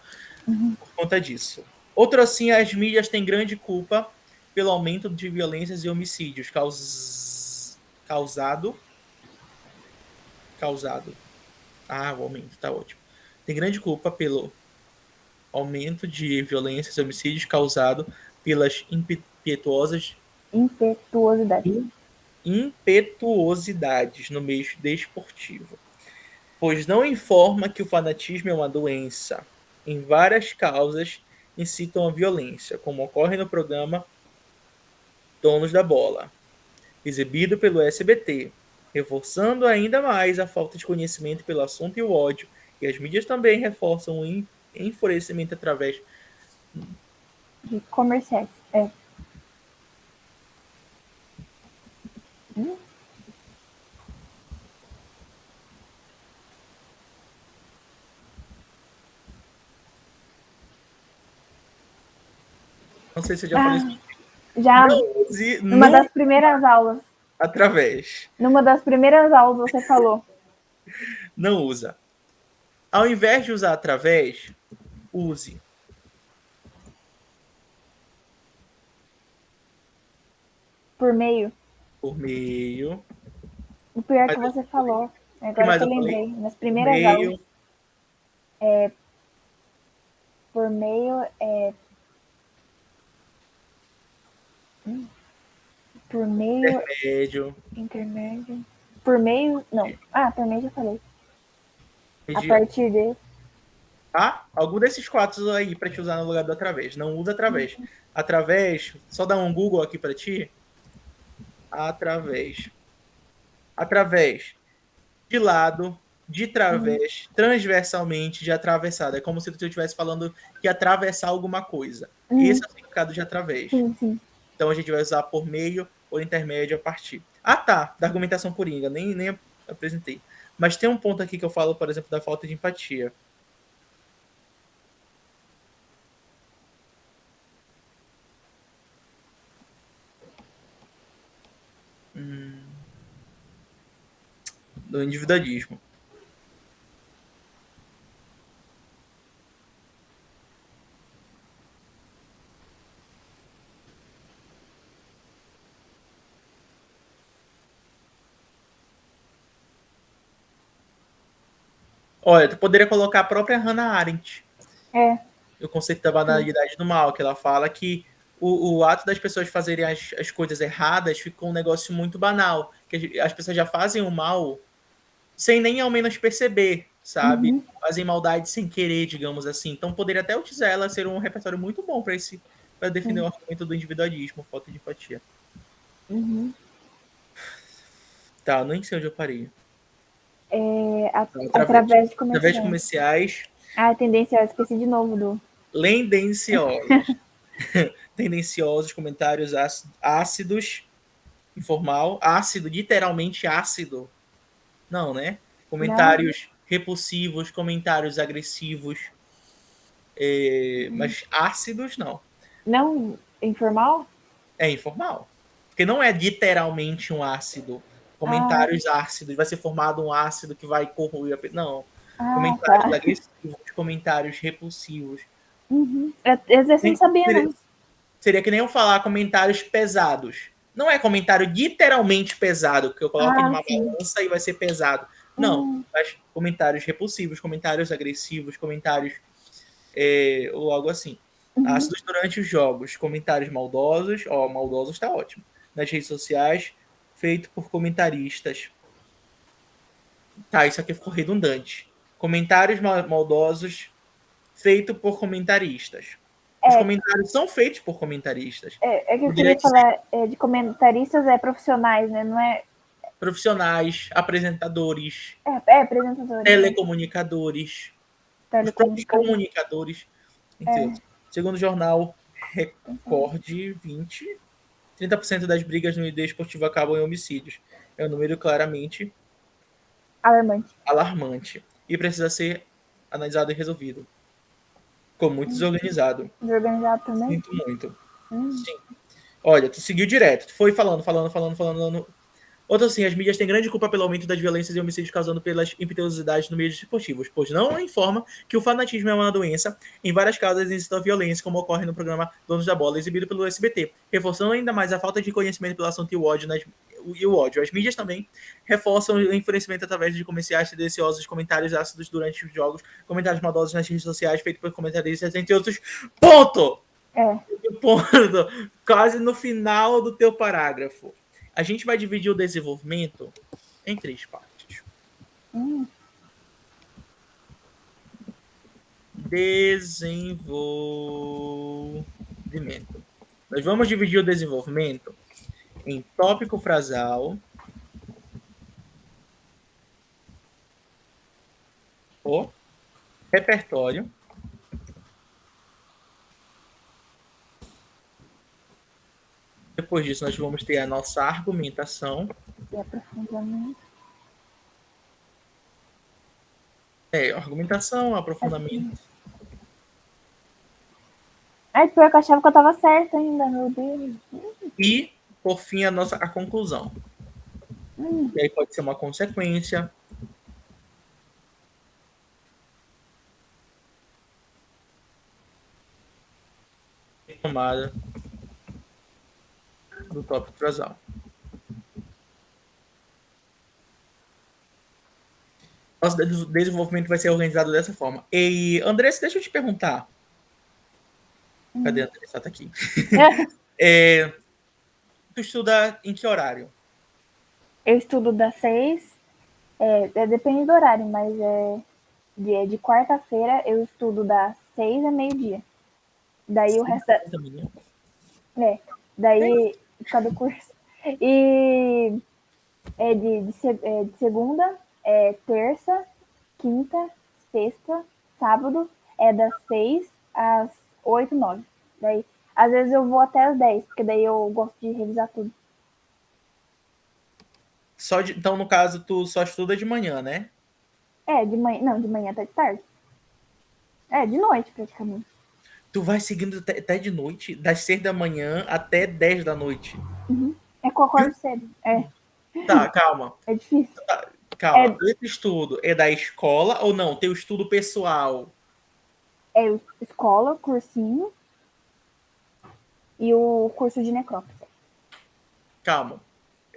por conta disso. Outro assim, as mídias têm grande culpa pelo aumento de violências e homicídios causado. O aumento, tá ótimo. Tem grande culpa pelo aumento de violências e homicídios causado pelas impetuosidades no meio desportivo, pois não informa que o fanatismo é uma doença. Em várias causas incitam a violência, como ocorre no programa Donos da Bola, exibido pelo SBT, reforçando ainda mais a falta de conhecimento pelo assunto e o ódio. E as mídias também reforçam o enfurecimento através de comerciais. Não sei se eu já falei isso. Já, numa das primeiras aulas. Através. Numa das primeiras aulas você falou. Não usa. Ao invés de usar através, use. Por meio. Por meio. O pior que você falou. Agora que eu lembrei. Nas primeiras aulas. Por meio por meio. Intermédio. Por meio. Não. Por meio já falei. A partir de. Tá? Algum desses quatro aí para te usar no lugar do através. Não usa através. Através, só dá um Google aqui para ti. Através. Através. De lado, de través, transversalmente, de atravessada. É como se tu estivesse falando que atravessar alguma coisa. Esse é o significado de através. Sim. Então a gente vai usar por meio ou intermédio a partir. Tá. Da argumentação coringa. Nem apresentei. Mas tem um ponto aqui que eu falo, por exemplo, da falta de empatia. Do individualismo. Olha, tu poderia colocar a própria Hannah Arendt. O conceito da banalidade do mal, que ela fala que o ato das pessoas fazerem as coisas erradas ficou um negócio muito banal. Que as pessoas já fazem o mal sem nem ao menos perceber, sabe? Fazem maldade sem querer, digamos assim. Então poderia até utilizar ela ser um repertório muito bom para defender o argumento do individualismo, falta de empatia. Tá, nem sei onde eu parei. Através de comerciais. Através de comerciais. Tendenciosos, esqueci de novo do. Tendenciosos. Tendenciosos, comentários ácidos, informal, ácido, literalmente ácido. Não, né? Comentários repulsivos, comentários agressivos, mas ácidos não. Não informal? É informal. Porque não é literalmente um ácido. Comentários ácidos, vai ser formado um ácido que vai corroer a... Não. Ah, comentários tá. agressivos, comentários repulsivos. Esse eu não sabia, não. Seria que nem eu falar comentários pesados. Não é comentário literalmente pesado, que eu coloque Ah, numa sim. balança e vai ser pesado. Não, mas comentários repulsivos, comentários agressivos, comentários ou algo assim. Uhum. Ácidos durante os jogos, comentários maldosos, maldosos tá ótimo. Nas redes sociais, feito por comentaristas. Tá, isso aqui ficou redundante. Comentários maldosos, feito por comentaristas. Os É, comentários são feitos por comentaristas. é que eu Poderia queria ser falar de comentaristas profissionais, né? Não é. profissionais, apresentadores, É apresentadores, né? telecomunicadores, os próprios Telecomunicadores. comunicadores, entre É, outros. Segundo o jornal Record 20, 30% das brigas no meio esportivo acabam em homicídios. É um número claramente alarmante. alarmante e precisa ser analisado e resolvido. Ficou muito desorganizado. Desorganizado também. Sinto muito. Sim. Olha, tu seguiu direto. Tu foi falando. Outra assim, as mídias têm grande culpa pelo aumento das violências e homicídios causando pelas impetuosidades no meio esportivos, pois não informa que o fanatismo é uma doença em várias causas incitam a violência, como ocorre no programa Donos da Bola, exibido pelo SBT, reforçando ainda mais a falta de conhecimento pelo assunto e o ódio. As mídias também reforçam o enfurecimento através de comerciais tendenciosos, comentários ácidos durante os jogos, comentários maldosos nas redes sociais feitos por comentaristas, entre outros. Ponto! É. Ponto! Quase no final do teu parágrafo. A gente vai dividir o desenvolvimento em 3 partes. Desenvolvimento. Nós vamos dividir o desenvolvimento em tópico frasal, o repertório, depois disso nós vamos ter a nossa argumentação, E aprofundamento. argumentação, aprofundamento. Ai, pior que eu achava que eu tava certa ainda, meu Deus. E, por fim, a conclusão. E aí pode ser uma consequência. Tomada do tópico frasal. Nosso desenvolvimento vai ser organizado dessa forma. E, Andressa, deixa eu te perguntar. Cadê a Andressa? Tá aqui. Tu estuda em que horário? Eu estudo das 6, depende do horário, mas de quarta-feira eu estudo das 6 a meio-dia. Daí o resto daí cada curso. E de segunda, terça, quinta, sexta, sábado, das 6 às 8, 9. Daí, às vezes eu vou até às 10, porque daí eu gosto de revisar tudo. Então, no caso, tu só estuda de manhã, né? De manhã. Não, de manhã até de tarde. De noite, praticamente. Tu vai seguindo até de noite, das 6 da manhã até 10 da noite. Uhum. É que eu acordo cedo. Tá, calma. É difícil. Calma. Esse estudo é da escola ou não? Teu estudo pessoal? Escola, cursinho e o curso de necrópsia. Calma.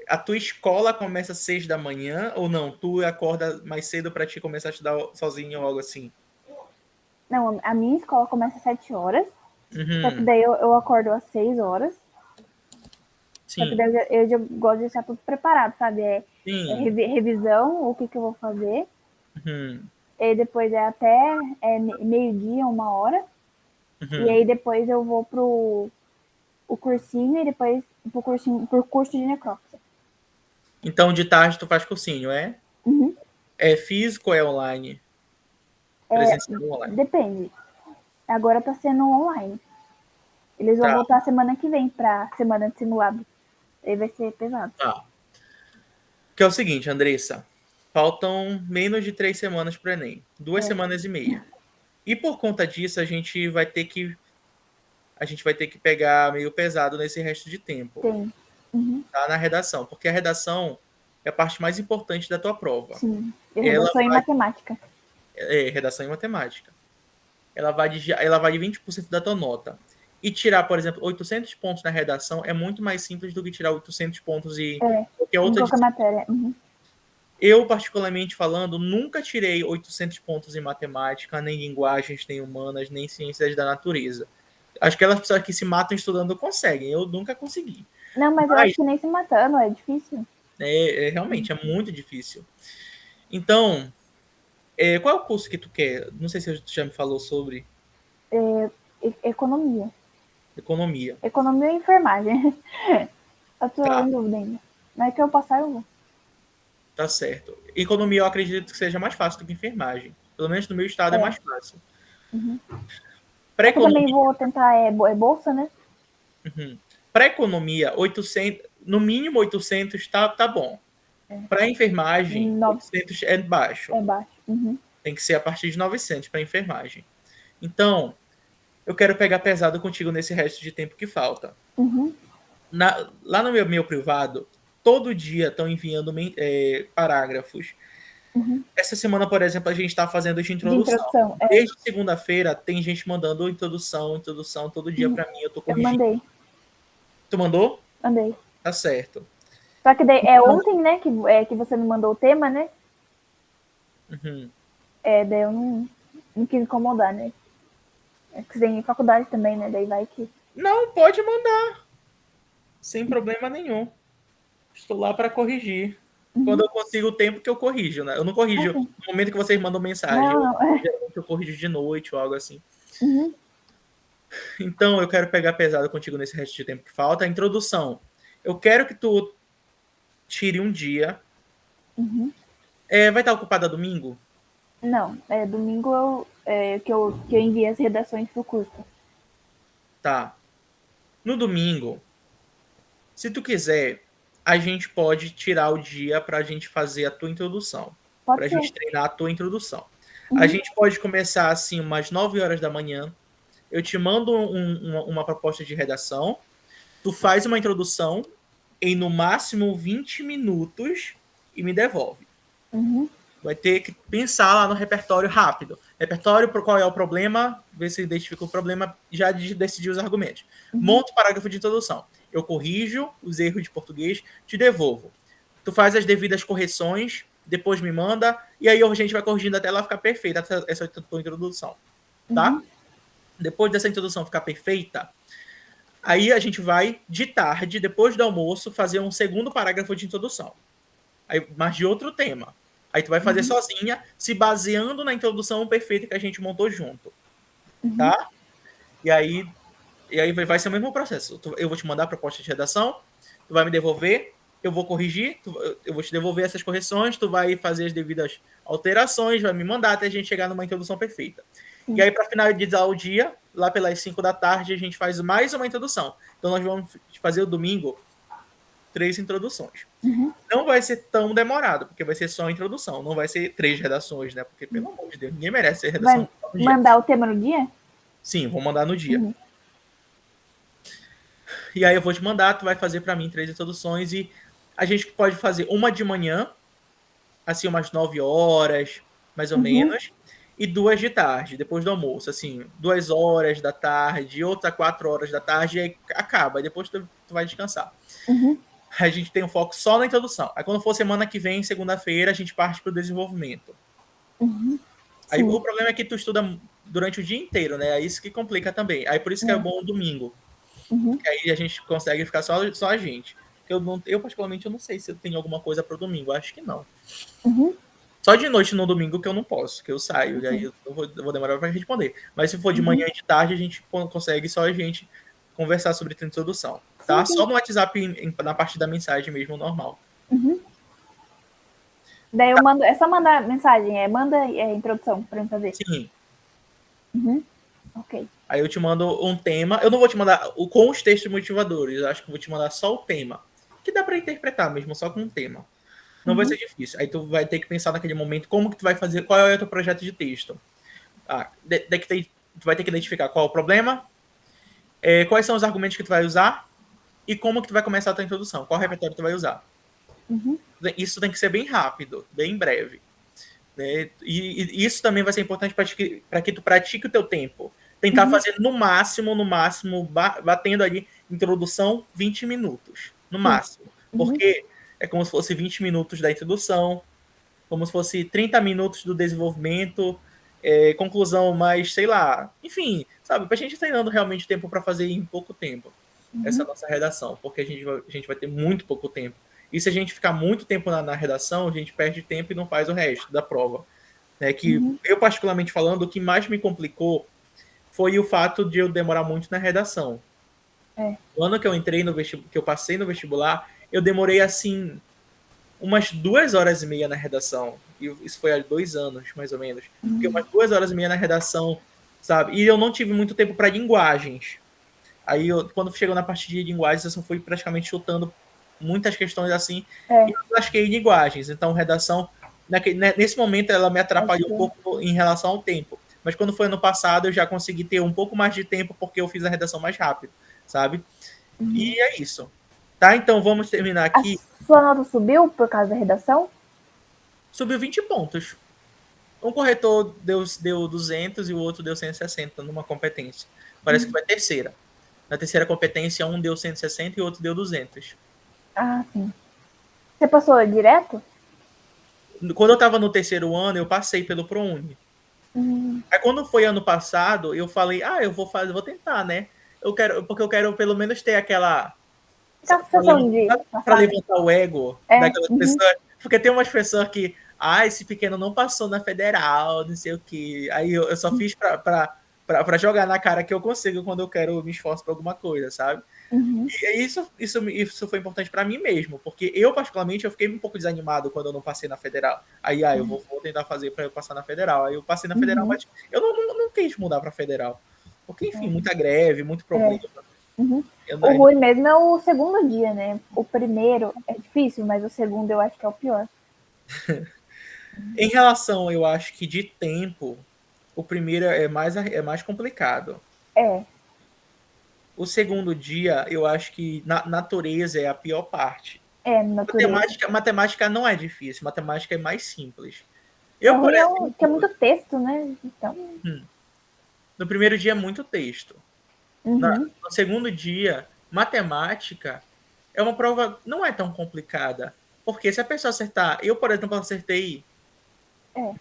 A tua escola começa às 6 da manhã ou não? Tu acorda mais cedo para te começar a estudar sozinho ou algo assim? Não, a minha escola começa às 7 horas. Uhum. Só que daí eu acordo às 6 horas. Sim. Só que daí eu já gosto de deixar tudo preparado, sabe? Revisão, o que eu vou fazer. Uhum. E depois até meio-dia, 1 hora. Uhum. E aí depois eu vou pro cursinho e depois pro curso de necrópsia. Então, de tarde tu faz cursinho, é? Uhum. É físico ou é online? Presencial ou online? Depende. Agora tá sendo online. Eles vão Tá. voltar semana que vem pra semana de simulado. Aí vai ser pesado. Tá. Que é o seguinte, Andressa. Faltam menos de 3 semanas para o Enem. 2 semanas e meia. E por conta disso, a gente vai ter que pegar meio pesado nesse resto de tempo. Tem. Uhum. Tá? Na redação. Porque a redação é a parte mais importante da tua prova. Sim. Eu sou em matemática. redação e matemática. Ela vai de 20% da tua nota. E tirar, por exemplo, 800 pontos na redação é muito mais simples do que tirar 800 pontos em qualquer em outra qualquer matéria. Eu, particularmente falando, nunca tirei 800 pontos em matemática, nem linguagens, nem humanas, nem ciências da natureza. Acho que aquelas pessoas que se matam estudando conseguem. Eu nunca consegui. Não, mas eu acho que nem se matando, é difícil. Realmente, é muito difícil. Então, qual é o curso que tu quer? Não sei se tu já me falou sobre Economia. economia. Economia e enfermagem. Eu tô Tá, em dúvida ainda. Não é que eu passar, eu vou. tá certo. Economia eu acredito que seja mais fácil do que enfermagem. Pelo menos no meu estado é mais fácil. Para É que eu também economia, vou tentar, bolsa, né? para economia, 800, no mínimo 800 tá bom. Para enfermagem, 800 é baixo. É baixo. Tem que ser a partir de 900 para enfermagem. Então, eu quero pegar pesado contigo nesse resto de tempo que falta. Lá no meu privado, todo dia estão enviando parágrafos. Essa semana, por exemplo, a gente está fazendo de introdução. Desde segunda-feira, tem gente mandando introdução todo dia para mim. Eu tô corrigindo. Eu mandei. Tu mandou? Mandei. Tá certo. Só que daí, ontem, né, que você me mandou o tema, né? Daí eu não quis incomodar, né? É que você tem faculdade também, né? Daí vai que... Não, pode mandar. Sem problema nenhum. Estou lá para corrigir. Quando eu consigo o tempo que eu corrijo, né? Eu não corrijo no momento que vocês mandam mensagem. Geralmente eu corrijo de noite ou algo assim. Então, eu quero pegar pesado contigo nesse resto de tempo que falta. A introdução. Eu quero que tu tire um dia. Vai estar ocupada domingo? Não, domingo que eu enviei as redações pro curso. Tá. No domingo, se tu quiser, a gente pode tirar o dia pra gente fazer a tua introdução. Pra gente treinar a tua introdução. A gente pode começar assim umas 9 horas da manhã. Eu te mando uma proposta de redação. Tu faz uma introdução em no máximo 20 minutos e me devolve. Vai ter que pensar lá no repertório rápido. Repertório, qual é o problema, ver se identifica o problema, já decidir os argumentos. Monta o parágrafo de introdução. Eu corrijo os erros de português, te devolvo. Tu faz as devidas correções, depois me manda, e aí a gente vai corrigindo até ela ficar perfeita, essa tua introdução. Tá? Depois dessa introdução ficar perfeita, aí a gente vai, de tarde, depois do almoço, fazer um segundo parágrafo de introdução. Aí, mas de outro tema. Aí tu vai fazer sozinha, se baseando na introdução perfeita que a gente montou junto. Tá? E aí vai ser o mesmo processo. Eu vou te mandar a proposta de redação, tu vai me devolver, eu vou corrigir, eu vou te devolver essas correções, tu vai fazer as devidas alterações, vai me mandar até a gente chegar numa introdução perfeita. E aí, para finalizar o dia, lá pelas 5 da tarde, a gente faz mais uma introdução. Então, nós vamos fazer o domingo 3 introduções. Não vai ser tão demorado, porque vai ser só a introdução, não vai ser 3 redações, né? Porque, pelo amor de Deus, ninguém merece ser redação. Vai mandar o tema no dia? Sim, vou mandar no dia. E aí eu vou te mandar, tu vai fazer para mim 3 introduções e a gente pode fazer uma de manhã, assim, umas 9 horas, mais ou menos, e 2 de tarde, depois do almoço, assim, 2 horas da tarde, outra 4 horas da tarde, e aí acaba, e depois tu vai descansar. A gente tem um foco só na introdução. Aí quando for semana que vem, segunda-feira, a gente parte pro desenvolvimento. Aí o problema é que tu estuda durante o dia inteiro, né? É isso que complica também. Aí por isso que é bom o domingo. Porque aí a gente consegue ficar só a gente. Eu particularmente, eu não sei se eu tenho alguma coisa pro domingo. Acho que não. Só de noite no domingo que eu não posso, que eu saio. E aí eu vou demorar pra responder. Mas se for de manhã e de tarde, a gente consegue só a gente conversar sobre a introdução. Tá? Só no WhatsApp, na parte da mensagem mesmo, normal. Daí eu mando, é só mandar mensagem, manda introdução pra mim fazer. Sim. Ok. Aí eu te mando um tema. Eu não vou te mandar com os textos motivadores. Eu acho que eu vou te mandar só o tema. Que dá pra interpretar mesmo, só com um tema. Não vai ser difícil. Aí tu vai ter que pensar naquele momento como que tu vai fazer, qual é o teu projeto de texto. Tu vai ter que identificar qual é o problema, quais são os argumentos que tu vai usar e como que tu vai começar a tua introdução, qual repertório tu vai usar. Isso tem que ser bem rápido, bem breve. né? E isso também vai ser importante para que tu pratique o teu tempo. Tentar fazer no máximo, batendo ali, introdução, 20 minutos, no Sim. máximo. Porque é como se fosse 20 minutos da introdução, como se fosse 30 minutos do desenvolvimento, conclusão mais, sei lá, enfim, sabe, pra gente treinando realmente tempo para fazer em pouco tempo essa nossa redação, porque a gente vai ter muito pouco tempo. E se a gente ficar muito tempo na redação, a gente perde tempo e não faz o resto da prova. Né? Que eu, particularmente falando, o que mais me complicou foi o fato de eu demorar muito na redação. É. O ano que eu entrei no vestibular, que eu passei no vestibular, eu demorei assim umas 2 horas e meia na redação. E isso foi há 2 anos, mais ou menos. Fiquei umas 2 horas e meia na redação, sabe? E eu não tive muito tempo para linguagens. Aí, quando chegou na parte de linguagens, eu só fui praticamente chutando muitas questões assim. E eu lasquei linguagens. Então, redação, nesse momento, ela me atrapalhou um pouco em relação ao tempo. Mas quando foi ano passado, eu já consegui ter um pouco mais de tempo porque eu fiz a redação mais rápido, sabe? E é isso. Tá? Então, vamos terminar aqui. A sua nota subiu por causa da redação? Subiu 20 pontos. Um corretor deu 200 e o outro deu 160 numa competência. Parece que vai terceira. Na terceira competência, um deu 160 e o outro deu 200. Ah, sim. Você passou direto? Quando eu estava no terceiro ano, eu passei pelo ProUni. Aí quando foi ano passado, eu falei, eu vou tentar, né? Porque eu quero pelo menos ter aquela... Aquela sensação de Para passar. levantar o ego daquelas pessoas. Porque tem umas pessoas que, esse pequeno não passou na federal, não sei o quê. Aí eu só fiz para jogar na cara que eu consigo quando eu quero me esforço para alguma coisa, sabe? E isso foi importante para mim mesmo, porque eu, particularmente, eu fiquei um pouco desanimado quando eu não passei na federal. Aí, eu vou tentar fazer para eu passar na federal. Aí eu passei na federal, mas eu não quis mudar para federal. Porque, enfim, muita greve, muito problema. O ruim mesmo é o segundo dia, né? O primeiro é difícil, mas o segundo eu acho que é o pior. Em relação, eu acho que de tempo, o primeiro é mais complicado. É. O segundo dia, eu acho que na natureza é a pior parte. Natureza. Matemática não é difícil, matemática é mais simples. O Eu, por ruim exemplo, que é muito texto, né? Então. no primeiro dia é muito texto. No segundo dia, matemática é uma prova, não é tão complicada. Porque se a pessoa acertar, eu, por exemplo, acertei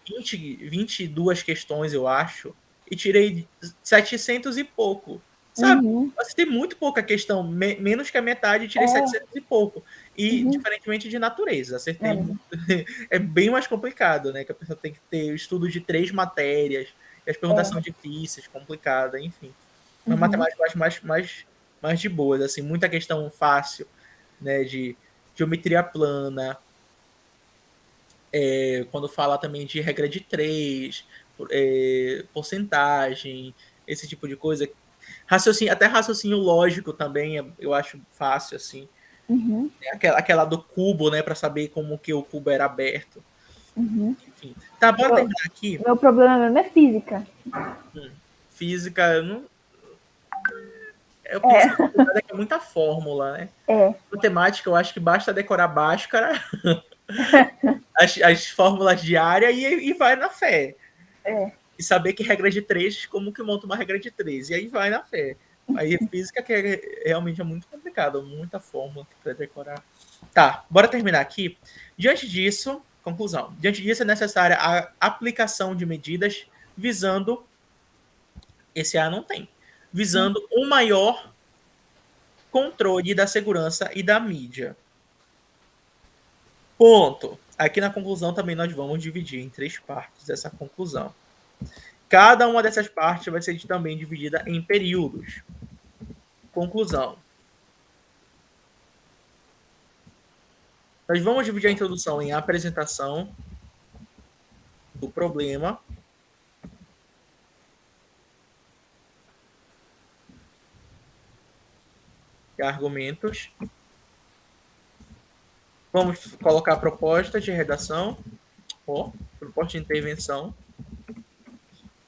22 questões, eu acho, e tirei 700 e pouco. Sabe? Eu acertei muito pouca questão, menos que a metade, tirei 700 e pouco. E, diferentemente de natureza, acertei muito. É bem mais complicado, né? Que a pessoa tem que ter o estudo de 3 matérias, e as perguntas são difíceis, complicadas, enfim. Mas matemática eu acho mais de boas, assim, muita questão fácil, né? De geometria plana, quando fala também de regra de 3, porcentagem, esse tipo de coisa. Até raciocínio lógico também eu acho fácil, assim. Aquela do cubo, né, para saber como que o cubo era aberto. Enfim. Tá, bora terminar aqui. Meu problema mesmo é física. Física, não... Física é muita fórmula, né? Matemática, eu acho que basta decorar Bhaskara, as fórmulas diárias e vai na fé. E saber que regra de 3, como que monta uma regra de 3. E aí vai na fé. Aí física que realmente é muito complicado, muita fórmula para decorar. Tá, bora terminar aqui. Diante disso, conclusão. Diante disso é necessária a aplicação de medidas visando, esse A não tem, visando um maior controle da segurança e da mídia. Ponto. Aqui na conclusão também nós vamos dividir em 3 partes essa conclusão. Cada uma dessas partes vai ser também dividida em períodos. Conclusão. Nós vamos dividir a introdução em apresentação do problema, e argumentos. Vamos colocar proposta de redação, proposta de intervenção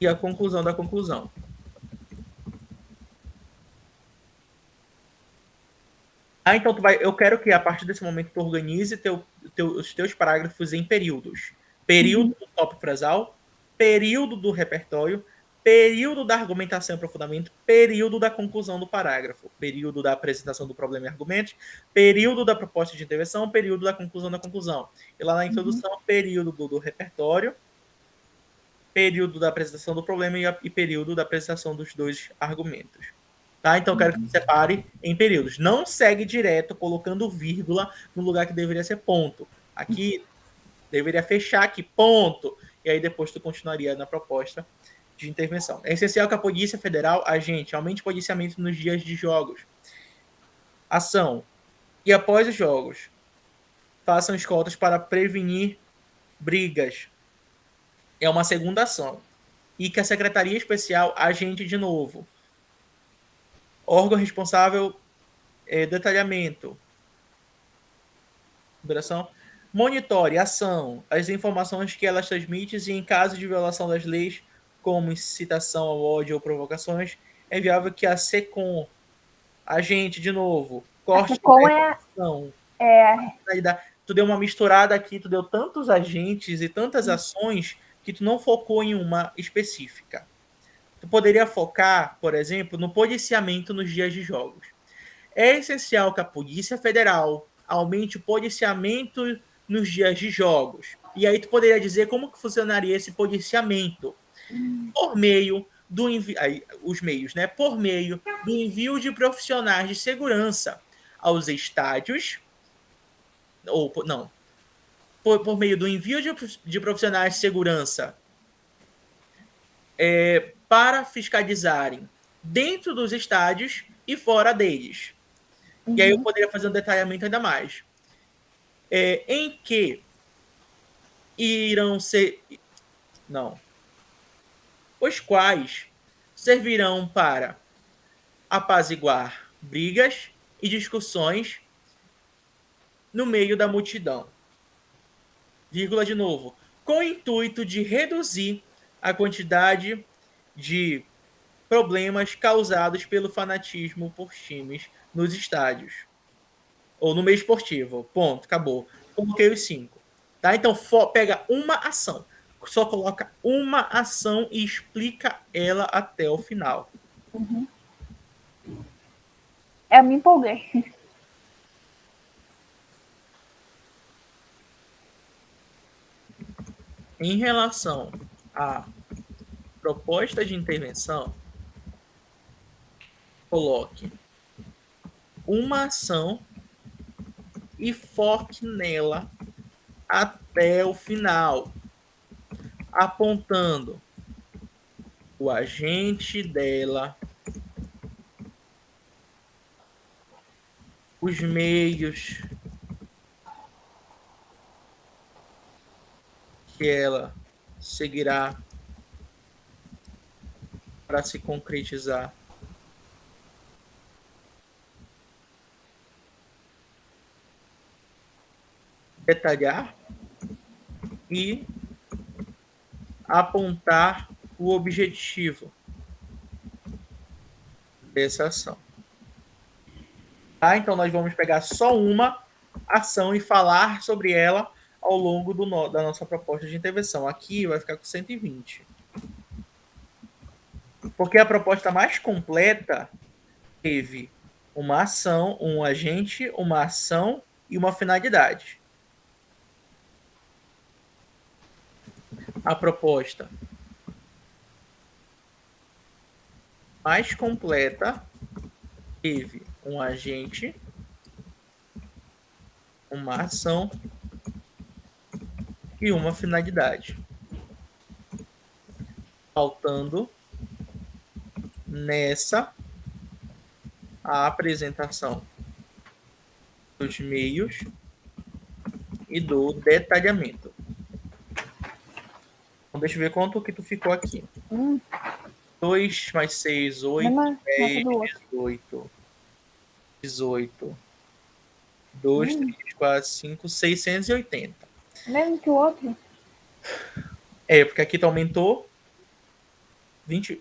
e a conclusão da conclusão. Então eu quero que a partir desse momento tu organize os teus parágrafos em períodos. período do tópico frasal, período do repertório, período da argumentação e aprofundamento, período da conclusão do parágrafo, período da apresentação do problema e argumentos, período da proposta de intervenção, período da conclusão da conclusão. E lá na introdução, período do repertório, período da apresentação do problema e período da apresentação dos dois argumentos. Tá? Então, eu quero que você separe em períodos. Não segue direto colocando vírgula no lugar que deveria ser ponto. Aqui, deveria fechar aqui, ponto. E aí, depois, tu continuaria na proposta de intervenção. É essencial que a Polícia Federal, agente, aumente o policiamento nos dias de jogos. Ação. E após os jogos, façam escoltas para prevenir brigas. É uma segunda ação. E que a Secretaria Especial, agente de novo. Órgão responsável, detalhamento. Duração. Monitore, ação, as informações que elas transmitem e, em caso de violação das leis, como incitação ao ódio ou provocações, é viável que a SECOM, agente, de novo, corte a SECOM Tu deu uma misturada aqui, tu deu tantos agentes e tantas ações que tu não focou em uma específica. Tu poderia focar, por exemplo, no policiamento nos dias de jogos. É essencial que a Polícia Federal aumente o policiamento nos dias de jogos. E aí tu poderia dizer como que funcionaria esse policiamento. Por meio do os meios, né? Por meio do envio de profissionais de segurança aos estádios, ou não, por meio do envio de profissionais de segurança para fiscalizarem dentro dos estádios e fora deles. E aí eu poderia fazer um detalhamento ainda mais. Em que irão ser... Não. Os quais servirão para apaziguar brigas e discussões no meio da multidão. Vírgula de novo. Com o intuito de reduzir a quantidade de problemas causados pelo fanatismo por times nos estádios. Ou no meio esportivo. Ponto, acabou. Coloquei os 5. Tá? Então, pega uma ação. Só coloca uma ação e explica ela até o final. Eu me empolguei. Em relação à proposta de intervenção, coloque uma ação e foque nela até o final, apontando o agente dela, os meios que ela seguirá para se concretizar. Detalhar e apontar o objetivo dessa ação. Tá? Então, nós vamos pegar só uma ação e falar sobre ela ao longo da nossa proposta de intervenção. Aqui vai ficar com 120. Porque a proposta mais completa teve uma ação, um agente, uma ação e uma finalidade. A proposta mais completa teve um agente, uma ação e uma finalidade. Faltando nessa a apresentação dos meios e do detalhamento. Então, deixa eu ver quanto que tu ficou aqui. 2 mais 6, 8, 10, 18. 18. 2, 3, 4, 5, 680. Mesmo que o outro? Porque aqui tu aumentou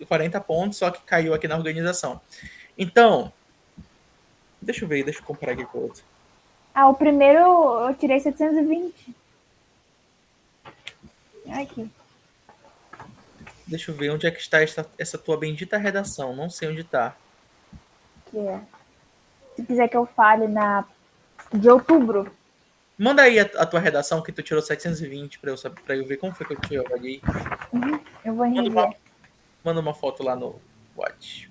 40 pontos, só que caiu aqui na organização. Então, deixa eu comparar aqui com o outro. O primeiro eu tirei 720. Ai, que Deixa eu ver onde é que está essa tua bendita redação. Não sei onde está. é. Se quiser que eu fale de outubro. Manda aí a tua redação que tu tirou 720 para eu ver como foi que eu te avaliei. Eu vou Manda rever. manda uma foto lá no WhatsApp.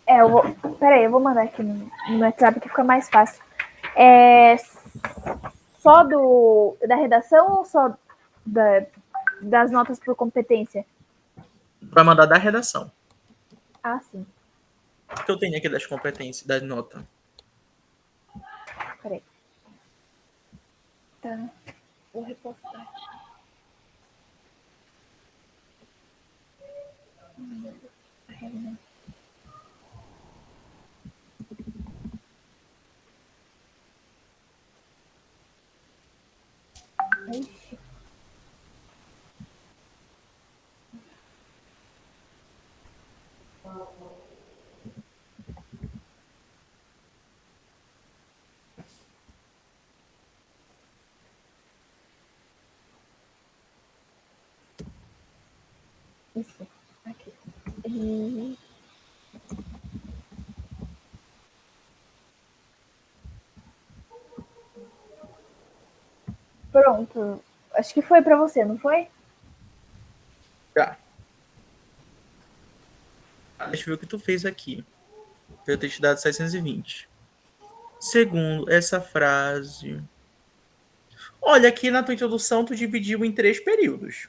Eu vou. Peraí, eu vou mandar aqui no WhatsApp que fica mais fácil. É só da redação ou só das notas por competência? Vai mandar da redação. Ah, sim. Que eu tenho aqui das competências, das notas. Peraí. Tá. Vou repostar. Ixi. Isso. Aqui. E... Pronto. Acho que foi para você, não foi? Já. Deixa eu ver o que tu fez aqui. Eu ter te dado 720. Segundo, essa frase. Olha, aqui na tua introdução tu dividiu em 3 períodos.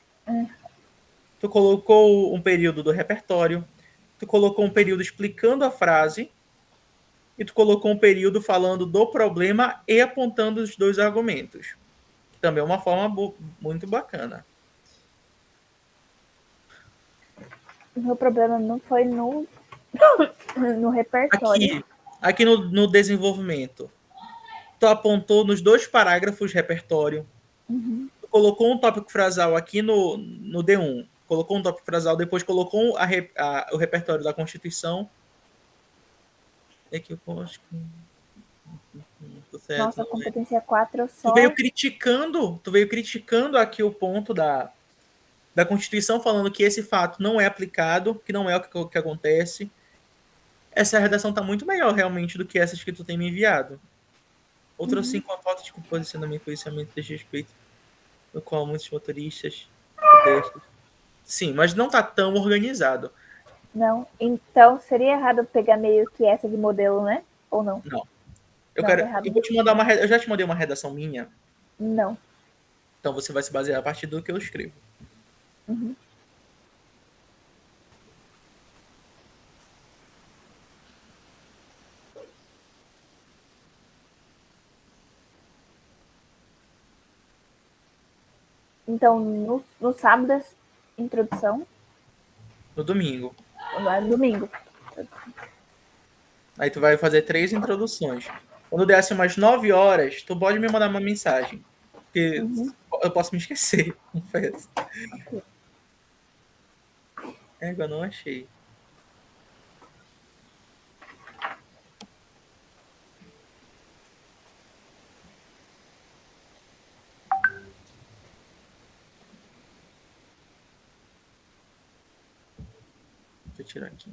Tu colocou um período do repertório, tu colocou um período explicando a frase e tu colocou um período falando do problema e apontando os 2 argumentos. Também é uma forma muito bacana. O meu problema não foi no repertório. Aqui no desenvolvimento, tu apontou nos 2 parágrafos repertório. Tu colocou um tópico frasal aqui no D1. Colocou um tópico frasal, depois colocou o repertório da Constituição. É que eu acho que. Certo, Nossa, competência 4 eu tu só. veio criticando aqui o ponto da Constituição, falando que esse fato não é aplicado, que não é o que acontece. Essa redação está muito melhor, realmente, do que essas que tu tem me enviado. Outra, assim, com a falta de posicionamento e conhecimento de respeito, no qual muitos motoristas pedestres. Sim, mas não está tão organizado. Não. Então seria errado pegar meio que essa de modelo, né? Ou não? Não. Não, tá errado. Eu vou te mandar eu já te mandei uma redação minha, Não. então você vai se basear a partir do que eu escrevo. Uhum. Então, no sábado, introdução. No domingo. No domingo. Aí tu vai fazer 3 introduções. Quando der assim umas 9 horas, tu pode me mandar uma mensagem. Porque Uhum. eu posso me esquecer, confesso. Ok. Eu não achei. Deixa eu tirar aqui.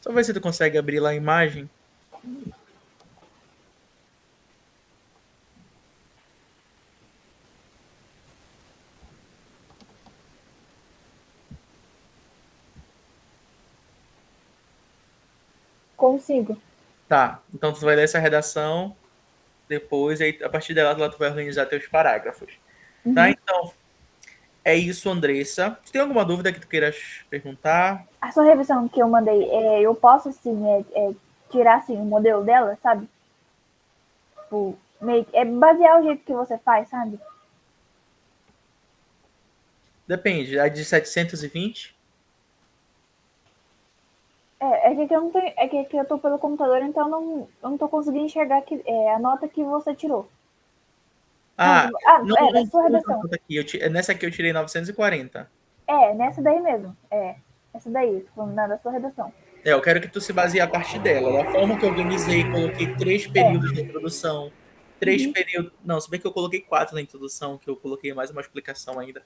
Só ver se tu consegue abrir lá a imagem. Consigo. Tá, então tu vai ler essa redação depois, aí a partir dela tu vai organizar teus parágrafos. Tá, então é isso, Andressa. Tu tem alguma dúvida que tu queiras perguntar? A sua revisão que eu mandei, eu posso, assim, tirar, assim, o modelo dela, sabe? Tipo, basear o jeito que você faz, sabe? Depende, a de 720? Que eu não tenho, que eu tô pelo computador, então eu não tô conseguindo enxergar a nota que você tirou. Ah, não, Da sua redação. Nessa aqui eu tirei 940. Nessa daí mesmo. Essa daí, tô falando da sua redação. Eu quero que tu se baseie a partir dela. Da forma que eu organizei, coloquei 3 períodos na introdução. 3 períodos. Não, se bem que eu coloquei 4 na introdução, que eu coloquei mais uma explicação ainda.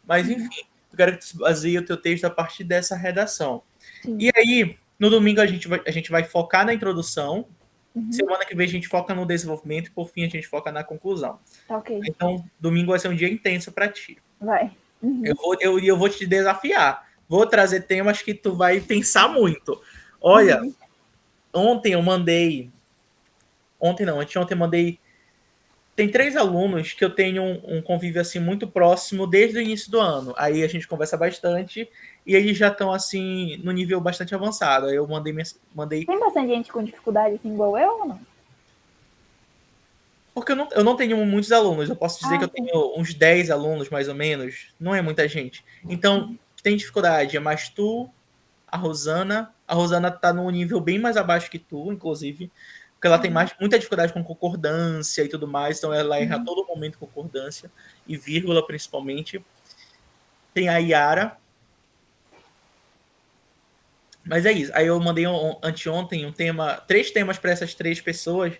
Mas, enfim, eu quero que tu se baseie o teu texto a partir dessa redação. Sim. E aí, no domingo, a gente vai focar na introdução. Semana que vem a gente foca no desenvolvimento e, por fim, a gente foca na conclusão. Tá ok. Então, domingo vai ser um dia intenso para ti. Vai. Eu vou te desafiar. Vou trazer temas que tu vai pensar muito. Olha, ontem eu mandei. Ontem não, anteontem eu mandei. Tem 3 alunos que eu tenho um convívio assim muito próximo desde o início do ano. Aí a gente conversa bastante e eles já estão assim no nível bastante avançado. Aí eu mandei. Tem bastante gente com dificuldade assim igual eu ou não? Porque eu não tenho muitos alunos. Eu posso dizer que eu sim. tenho uns 10 alunos, mais ou menos. Não é muita gente. Então, tem dificuldade. É mais tu, a Rosana. A Rosana tá num nível bem mais abaixo que tu, inclusive. Porque ela tem muita dificuldade com concordância e tudo mais. Então, ela erra a todo momento concordância. E vírgula, principalmente. Tem a Yara. Mas é isso. Aí eu mandei anteontem 3 temas para essas 3 pessoas.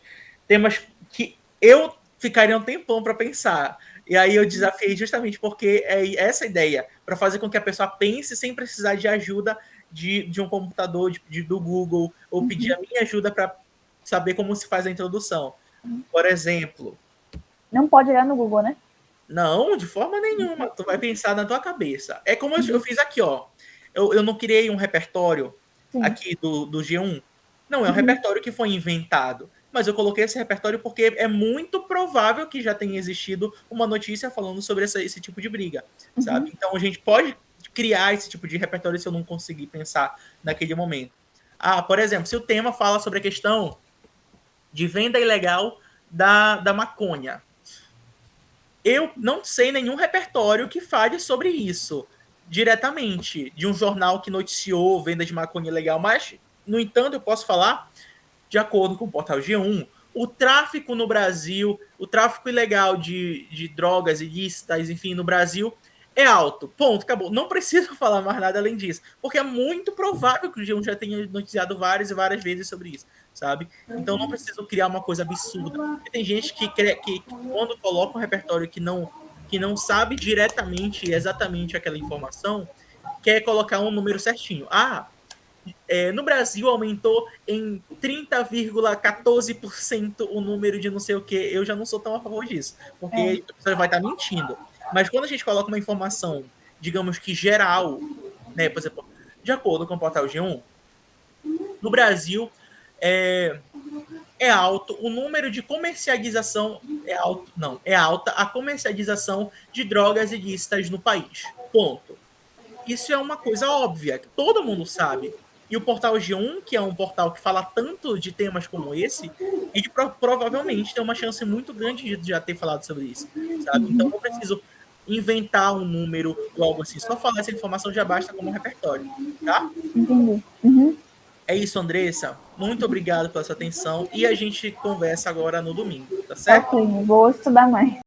Temas que eu ficaria um tempão para pensar. E aí eu desafiei justamente porque é essa a ideia, para fazer com que a pessoa pense sem precisar de ajuda de um computador, do Google, ou pedir a minha ajuda para saber como se faz a introdução. Por exemplo. Não pode olhar no Google, né? Não, de forma nenhuma. Tu vai pensar na tua cabeça. É como eu fiz aqui, ó. Eu não criei um repertório aqui do G1. Não, é um repertório que foi inventado. Mas eu coloquei esse repertório porque é muito provável que já tenha existido uma notícia falando sobre esse tipo de briga, sabe? Então a gente pode criar esse tipo de repertório se eu não conseguir pensar naquele momento. Por exemplo, se o tema fala sobre a questão de venda ilegal da maconha. Eu não sei nenhum repertório que fale sobre isso diretamente, de um jornal que noticiou venda de maconha ilegal, mas, no entanto, eu posso falar, de acordo com o portal G1, o tráfico no Brasil, o tráfico ilegal de drogas ilícitas, enfim, no Brasil, é alto. Ponto, acabou. Não preciso falar mais nada além disso, porque é muito provável que o G1 já tenha noticiado várias e várias vezes sobre isso, sabe? Então não preciso criar uma coisa absurda. Porque tem gente que quando coloca um repertório que não sabe diretamente, exatamente aquela informação, quer colocar um número certinho. No Brasil aumentou em 30,14% o número de não sei o que. Eu já não sou tão a favor disso, porque a pessoa vai estar mentindo. Mas quando a gente coloca uma informação, digamos que geral, né, por exemplo, de acordo com o portal G1, no Brasil é alto o número de comercialização, é alta a comercialização de drogas ilícitas no país. Ponto. Isso é uma coisa óbvia, que todo mundo sabe. E o portal G1, que é um portal que fala tanto de temas como esse, ele provavelmente tem uma chance muito grande de já ter falado sobre isso, sabe? Então não preciso inventar um número ou algo assim. Só falar essa informação já basta como repertório, tá? Entendi. É isso, Andressa. Muito obrigado pela sua atenção e a gente conversa agora no domingo, tá certo? Ok, vou estudar mais.